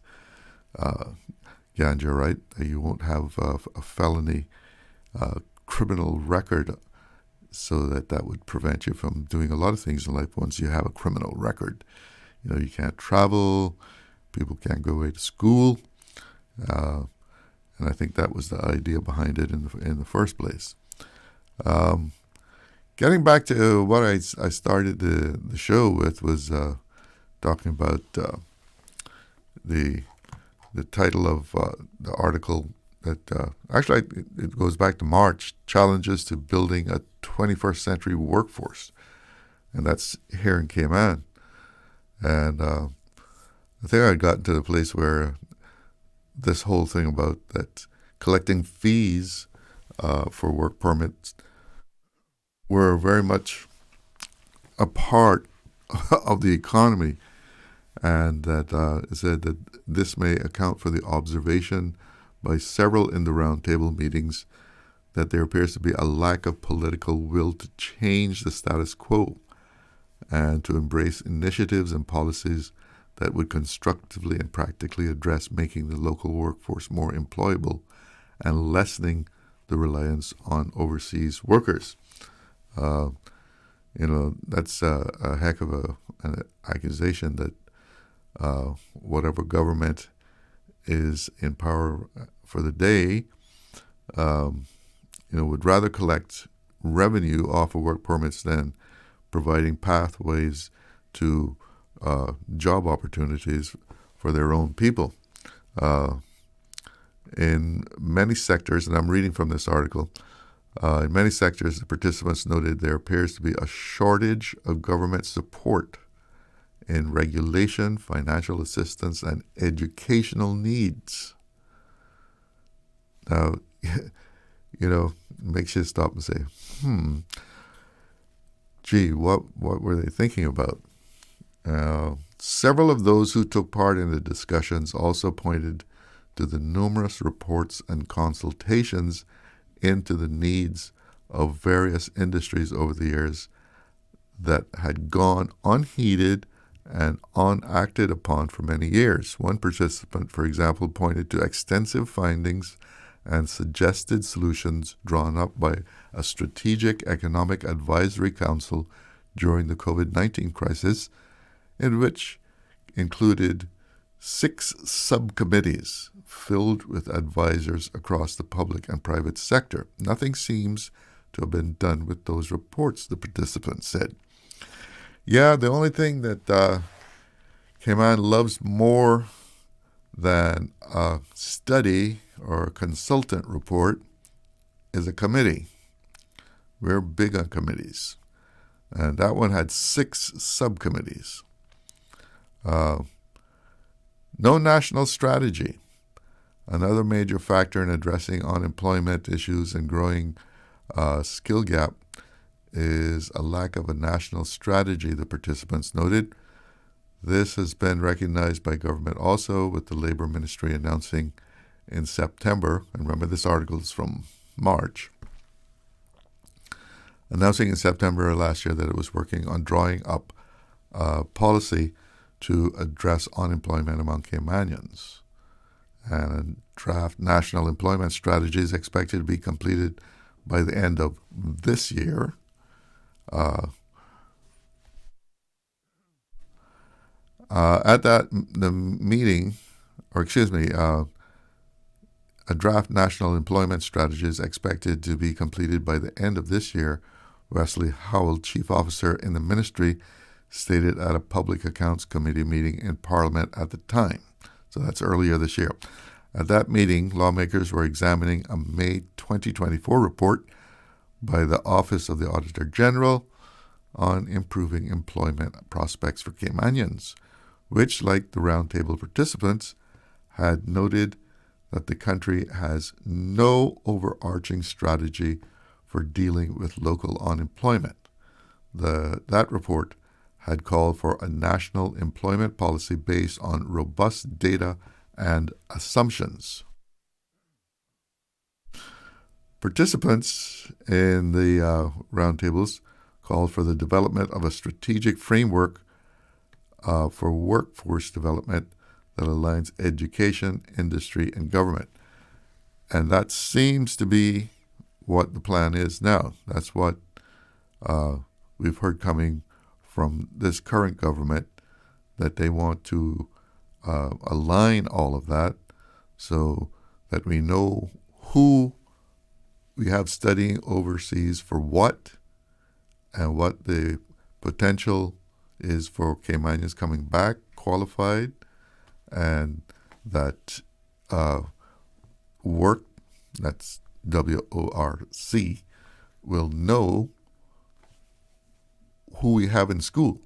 ganja, right? You won't have a felony criminal record, so that would prevent you from doing a lot of things in life once you have a criminal record. You know, you can't travel, people can't go away to school, and I think that was the idea behind it in the first place. Getting back to what I started the show with was talking about the title of the article that actually it goes back to March, Challenges to Building a 21st Century Workforce, and that's here in Cayman. And I think I'd gotten to the place where this whole thing about that collecting fees for work permits were very much a part of the economy, and that it said that this may account for the observation by several in the roundtable meetings that there appears to be a lack of political will to change the status quo and to embrace initiatives and policies that would constructively and practically address making the local workforce more employable and lessening the reliance on overseas workers. That's a heck of an accusation that whatever government is in power for the day, would rather collect revenue off of work permits than providing pathways to job opportunities for their own people. In many sectors, and I'm reading from this article, in many sectors, the participants noted there appears to be a shortage of government support in regulation, financial assistance, and educational needs. Now, makes you stop and say, gee, what were they thinking about? Several of those who took part in the discussions also pointed to the numerous reports and consultations into the needs of various industries over the years that had gone unheeded and unacted upon for many years. One participant, for example, pointed to extensive findings and suggested solutions drawn up by a strategic economic advisory council during the COVID-19 crisis, in which included 6 subcommittees filled with advisors across the public and private sector. Nothing seems to have been done with those reports, the participants said. Yeah, the only thing that Cayman loves more than a study or a consultant report is a committee. We're big on committees. And that one had 6 subcommittees. No national strategy. Another major factor in addressing unemployment issues and growing skill gap is a lack of a national strategy, the participants noted. This has been recognized by government also, with the Labor Ministry announcing in September, and remember this article is from March, announcing in September last year that it was working on drawing up a policy to address unemployment among Caymanians. And a draft national employment strategy is expected to be completed by the end of this year. At the meeting, a draft national employment strategy is expected to be completed by the end of this year, Wesley Howell, chief officer in the ministry, stated at a Public Accounts Committee meeting in Parliament at the time. So that's earlier this year. At that meeting, lawmakers were examining a May 2024 report by the Office of the Auditor General on improving employment prospects for Caymanians, which, like the roundtable participants, had noted that the country has no overarching strategy for dealing with local unemployment. That report had called for a national employment policy based on robust data and assumptions. Participants in the roundtables called for the development of a strategic framework for workforce development that aligns education, industry, and government. And that seems to be what the plan is now. That's what we've heard coming from this current government, that they want to align all of that so that we know who we have studying overseas for what, and what the potential is for Caymanians coming back qualified, and that work, that's WORC, will know who we have in school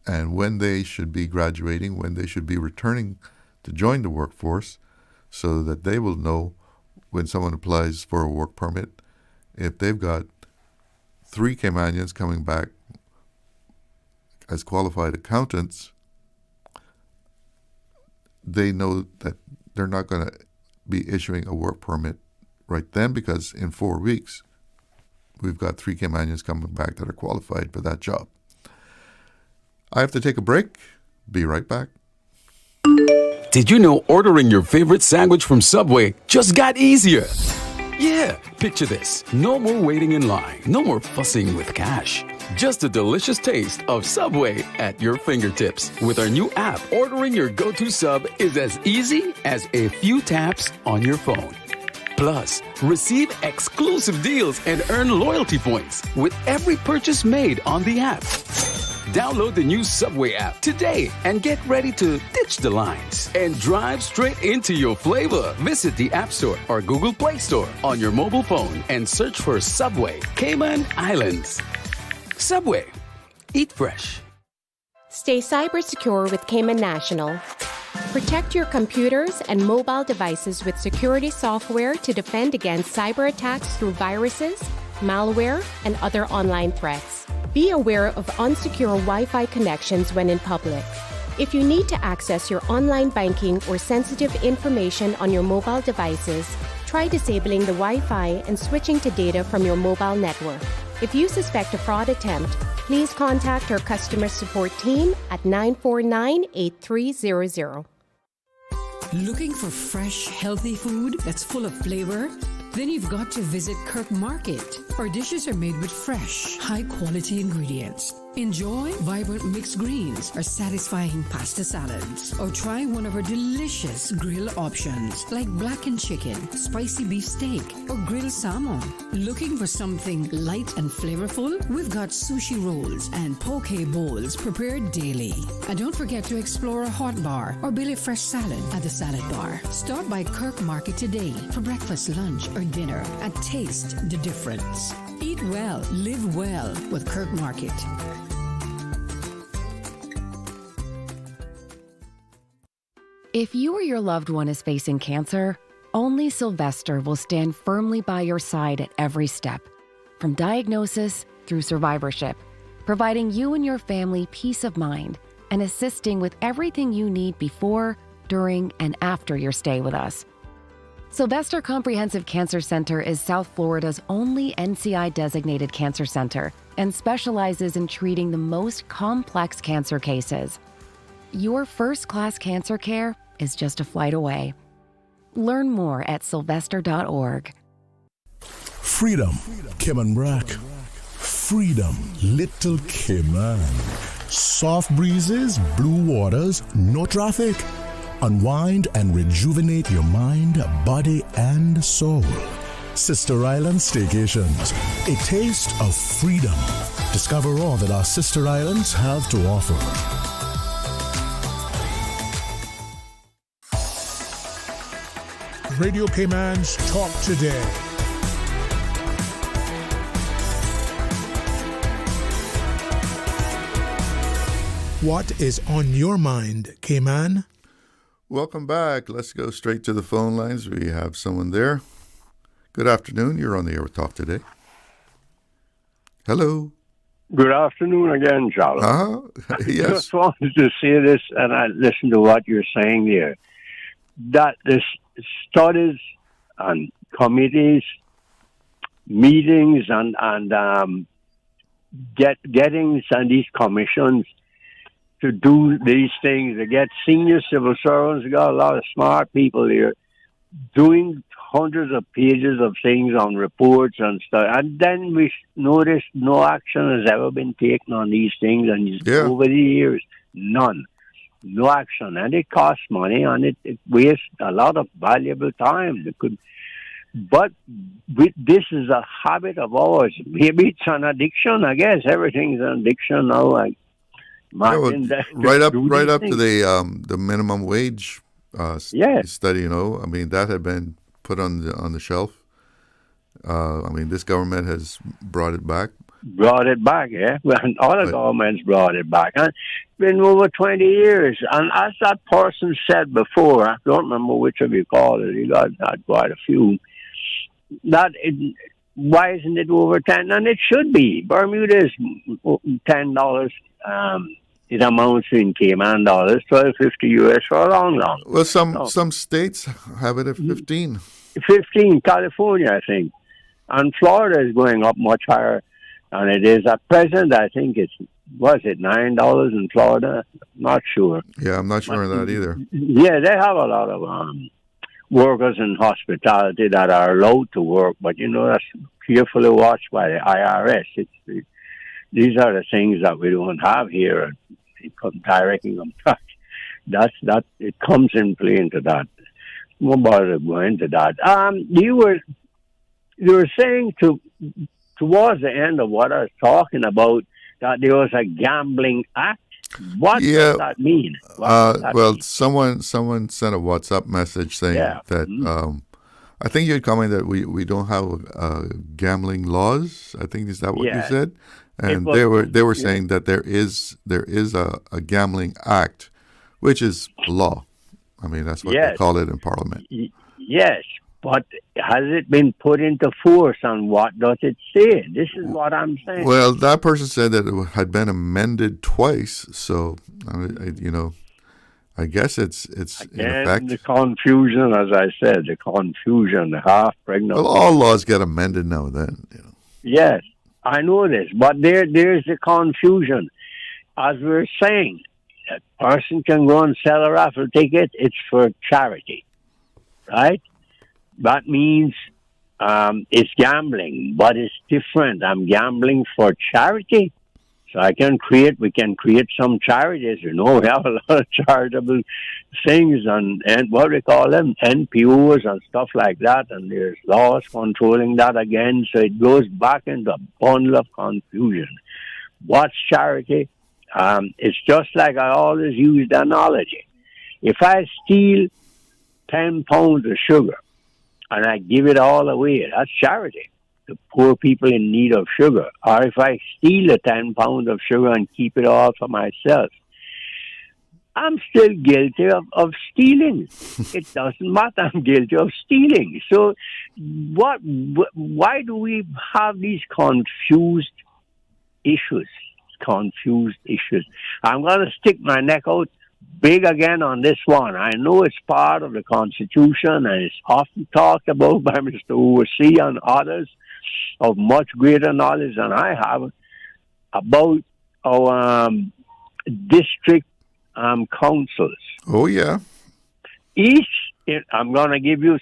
and when they should be graduating, when they should be returning to join the workforce, so that they will know when someone applies for a work permit, if they've got 3 Caymanians coming back as qualified accountants, they know that they're not going to be issuing a work permit right then, because in 4 weeks we've got 3 Caymanians coming back that are qualified for that job. I have to take a break. Be right back. Did you know ordering your favorite sandwich from Subway just got easier? Yeah, picture this. No more waiting in line. No more fussing with cash. Just the delicious taste of Subway at your fingertips. With our new app, ordering your go-to sub is as easy as a few taps on your phone. Plus, receive exclusive deals and earn loyalty points with every purchase made on the app. Download the new Subway app today and get ready to ditch the lines and drive straight into your flavor. Visit the App Store or Google Play Store on your mobile phone and search for Subway Cayman Islands. Subway. Eat fresh. Stay cyber secure with Cayman National. Protect your computers and mobile devices with security software to defend against cyber attacks through viruses, malware, and other online threats. Be aware of unsecure Wi-Fi connections when in public. If you need to access your online banking or sensitive information on your mobile devices, try disabling the Wi-Fi and switching to data from your mobile network. If you suspect a fraud attempt, please contact our customer support team at 949-8300. Looking for fresh, healthy food that's full of flavor? Then you've got to visit Kirk Market. Our dishes are made with fresh, high-quality ingredients. Enjoy vibrant mixed greens or satisfying pasta salads. Or try one of our delicious grill options like blackened chicken, spicy beef steak, or grilled salmon. Looking for something light and flavorful? We've got sushi rolls and poke bowls prepared daily. And don't forget to explore a hot bar or Billy Fresh salad at the salad bar. Stop by Kirk Market today for breakfast, lunch, or dinner and taste the difference. Eat well, live well with Kirk Market. If you or your loved one is facing cancer, only Sylvester will stand firmly by your side at every step, from diagnosis through survivorship, providing you and your family peace of mind and assisting with everything you need before, during, and after your stay with us. Sylvester Comprehensive Cancer Center is South Florida's only NCI-designated cancer center and specializes in treating the most complex cancer cases. Your first-class cancer care is just a flight away. Learn more at sylvester.org. Freedom, Cayman Brack. Freedom, Little Cayman. Soft breezes, blue waters, no traffic. Unwind and rejuvenate your mind, body, and soul. Sister Island Staycations, a taste of freedom. Discover all that our sister islands have to offer. Radio Cayman's Talk Today. What is on your mind, Cayman? Welcome back. Let's go straight to the phone lines. We have someone there. Good afternoon. You're on the air with Talk Today. Hello. Good afternoon again, Charles. Yes. Just wanted to say this, and I listen to what you're saying here, that the studies and committees, meetings, and gettings and these commissions to do these things, to get senior civil servants. We got a lot of smart people here doing hundreds of pages of things on reports and stuff. And then we noticed no action has ever been taken on these things. And over the years, none. No action. And it costs money, and it wastes a lot of valuable time. But this is a habit of ours. Maybe it's an addiction. I guess everything's an addiction now. Right up to the minimum wage study. You know, I mean, that had been put on the shelf. I mean, this government has brought it back. Yeah. Well, other governments brought it back. And it's been over 20 years. And as that person said before, I don't remember which of you called it. You got quite a few. Why isn't it over 10? And it should be. Bermuda is $10. It amounts in Cayman dollars, $12.50 US for a long. Well, some states have it at 15. 15, California, I think. And Florida is going up much higher than it is at present. I think $9 in Florida? Not sure. Yeah, I'm not sure of that either. Yeah, they have a lot of workers in hospitality that are allowed to work, but that's carefully watched by the IRS. These are the things that we don't have here. Directing them back. It comes in play into that. No bother going into that. You were saying towards the end of what I was talking about that there was a gambling act. What does that mean? Someone sent a WhatsApp message saying that I think you had commented that we don't have gambling laws. I think is that what you said? And they were saying that there is a gambling act, which is law. I mean, that's what they call it in Parliament. Yes, but has it been put into force, and what does it say? This is what I'm saying. Well, that person said that it had been amended twice, so I guess it's in effect. The confusion, as I said, the half pregnant. Well, all laws get amended now and then. Yes, I know this, but there's the confusion. As we're saying, a person can go and sell a raffle ticket. It's for charity, right? That means it's gambling, but it's different. I'm gambling for charity. So we can create some charities. We have a lot of charitable things and what do we call them? NPOs and stuff like that. And there's laws controlling that again. So it goes back into a bundle of confusion. What's charity? It's just like I always use the analogy. If I steal 10 pounds of sugar and I give it all away, that's charity to poor people in need of sugar. Or if I steal the 10 pounds of sugar and keep it all for myself, I'm still guilty of stealing. It doesn't matter. I'm guilty of stealing. So why do we have these confused issues? I'm going to stick my neck out big again on this one. I know it's part of the Constitution and it's often talked about by Mr. Oversee and others of much greater knowledge than I have about our district councils. Oh, yeah. I'm going to give you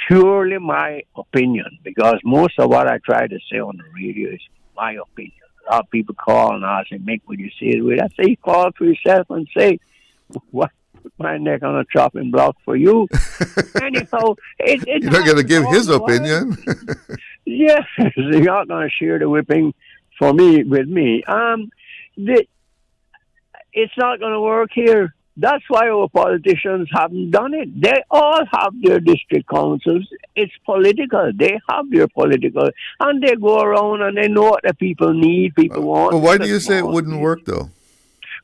purely my opinion because most of what I try to say on the radio is my opinion. A lot of people call and ask me, Mick, would you say it? I say, call for yourself and say, what? Put my neck on a chopping block for you. Anyhow, you're not going to give his opinion. Yes, you're not going to share the whipping with me. It's not going to work here. That's why our politicians haven't done it. They all have their district councils. It's political. They have their political, and they go around and they know what the people need, people want. Well, why do you say it wouldn't work, though?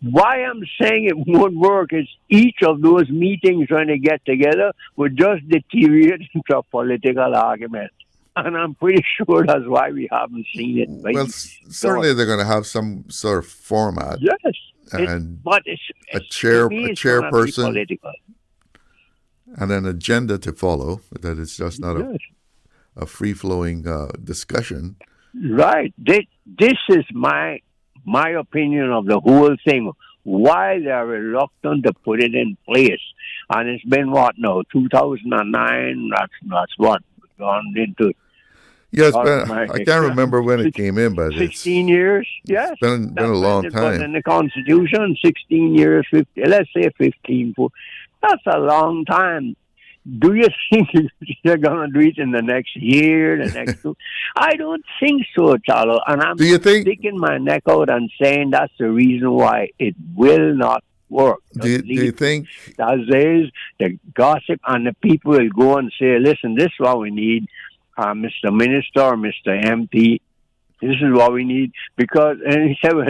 Why I'm saying it won't work is each of those meetings when they get together would just deteriorate into a political argument. And I'm pretty sure that's why we haven't seen it. Well, certainly they're going to have some sort of format. Yes. But it's a chairperson and an agenda to follow, that it's just not a free-flowing discussion. Right. This is my opinion of the whole thing. why they're reluctant to put it in place. And it's been what now, 2009? That's what gone into. Yes, I can't remember when it came in, but 16 years. Yes, it's been a long But time. in the Constitution, 16 years, 50, let's say 15. That's a long time. Do you think they're going to do it in the next year, the next two? I don't think so, Charlo. And I'm sticking my neck out and saying that's the reason why it will not work. Do you think that is the gossip and the people will go and say, listen, this is what we need, Mr. Minister or Mr. MP. This is what we need. Because, and he said, well,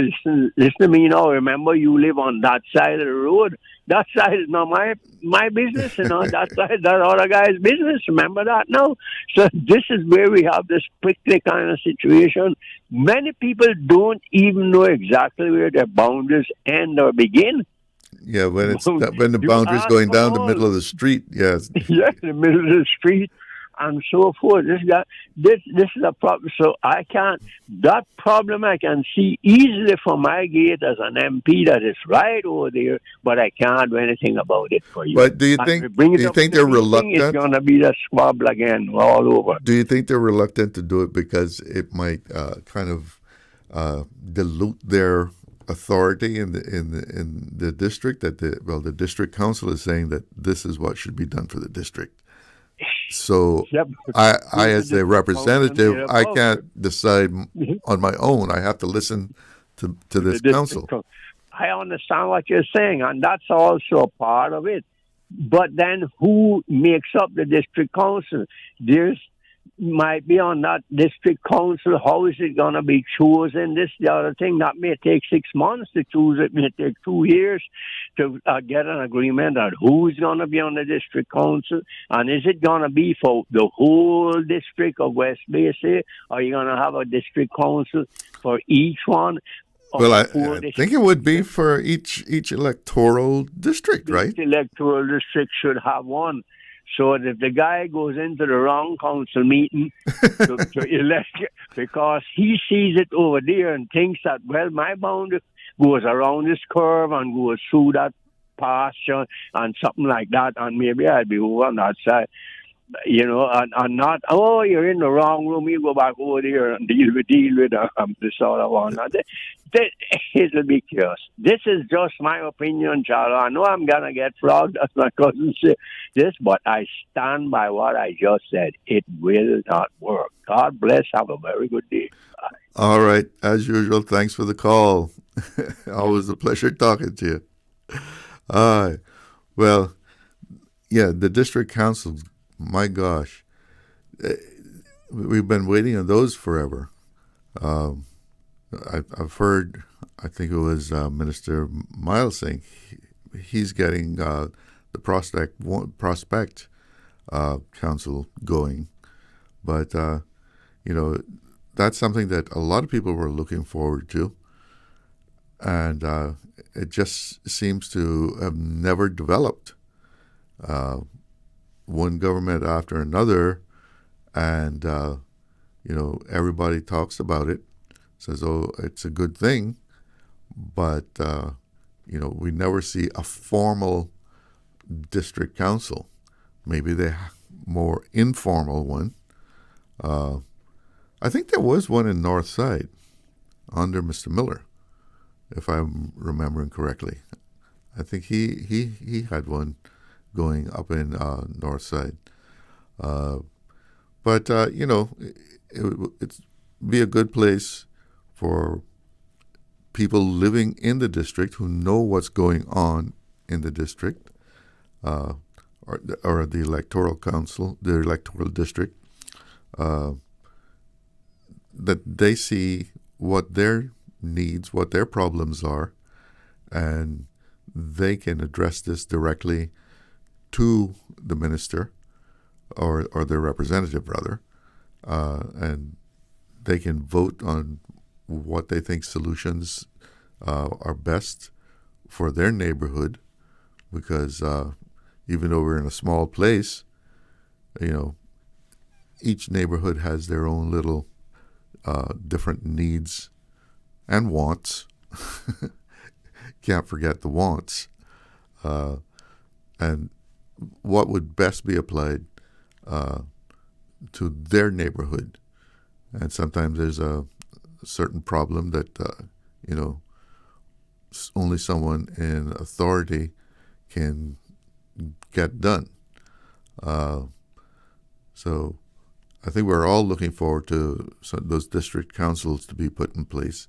listen to me now. Remember, you live on that side of the road. That side is not my business, that side, that other guy's business. Remember that now? So this is where we have this prickly kind of situation. Many people don't even know exactly where their boundaries end or begin. Yeah, when the boundary's going down the middle of the street, yes. Yes, the middle of the street and so forth. This is a problem. So that problem I can see easily from my gate as an MP that is right over there, but I can't do anything about it for you. But do you think they're reluctant? It's going to be the squabble again all over. Do you think they're reluctant to do it because it might kind of dilute their authority in the district? That the district council is saying that this is what should be done for the district. So I as the representative, I can't decide on my own. I have to listen to this council. I understand what you're saying, and that's also part of it. But then who makes up the district council? There's might be on that district council. How is it going to be chosen? This, the other thing, that may take 6 months to choose. It may take 2 years to get an agreement on who's going to be on the district council. And is it going to be for the whole district of West Bay, say? Or are you going to have a district council for each one? Well, I think it would be for each electoral district, right? Each electoral district should have one. So that if the guy goes into the wrong council meeting to elect, because he sees it over there and thinks that, well, my boundary goes around this curve and goes through that pasture and something like that, and maybe I'll be over on that side, and not, oh, you're in the wrong room, you go back over there and deal with this other one. It'll be chaos. This is just my opinion, Charles. I know I'm going to get flogged, as my cousin said this, but I stand by what I just said. It will not work. God bless. Have a very good day. Bye. All right. As usual, thanks for the call. Always a pleasure talking to you. Well, yeah, the district council, my gosh, we've been waiting on those forever. I've heard, I think it was Minister Miles saying he's getting the prospect council going, but that's something that a lot of people were looking forward to, and it just seems to have never developed. One government after another, and everybody talks about it, says, oh, it's a good thing, but we never see a formal district council. Maybe the more informal one. I think there was one in North Side under Mr. Miller, if I'm remembering correctly. I think he had one going up in North Side. But it's be a good place for people living in the district who know what's going on in the district, or the electoral council, the electoral district, that they see what their needs, what their problems are, and they can address this directly to the minister or their representative, rather, and they can vote on what they think solutions are best for their neighborhood, because even though we're in a small place, each neighborhood has their own little different needs and wants. can't forget the wants. And what would best be applied to their neighborhood. And sometimes there's a certain problem that, only someone in authority can get done. So I think we're all looking forward to those district councils to be put in place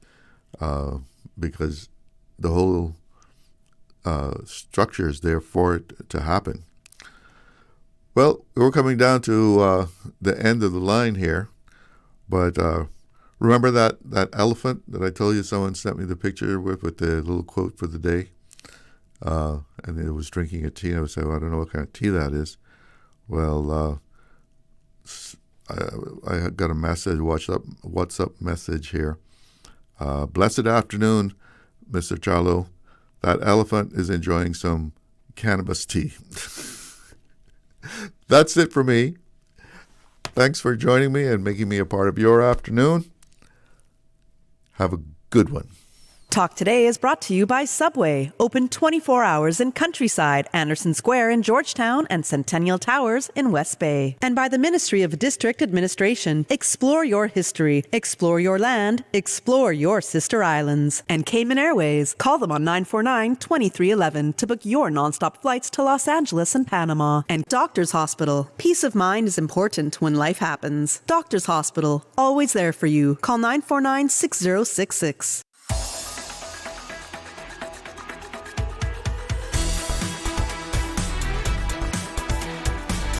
because the whole structure is there for it to happen. Well, we're coming down to the end of the line here, but remember that elephant that I told you someone sent me the picture with the little quote for the day? And it was drinking a tea, and I would say, well, I don't know what kind of tea that is. Well, I got a message, WhatsApp message here. Blessed afternoon, Mr. Charlo. That elephant is enjoying some cannabis tea. That's it for me. Thanks for joining me and making me a part of your afternoon. Have a good one. Talk Today is brought to you by Subway, open 24 hours in Countryside, Anderson Square in Georgetown, and Centennial Towers in West Bay. And by the Ministry of District Administration. Explore your history, explore your land, explore your sister islands. And Cayman Airways. Call them on 949-2311 to book your nonstop flights to Los Angeles and Panama. And Doctors Hospital. Peace of mind is important when life happens. Doctors Hospital, always there for you. Call 949-6066.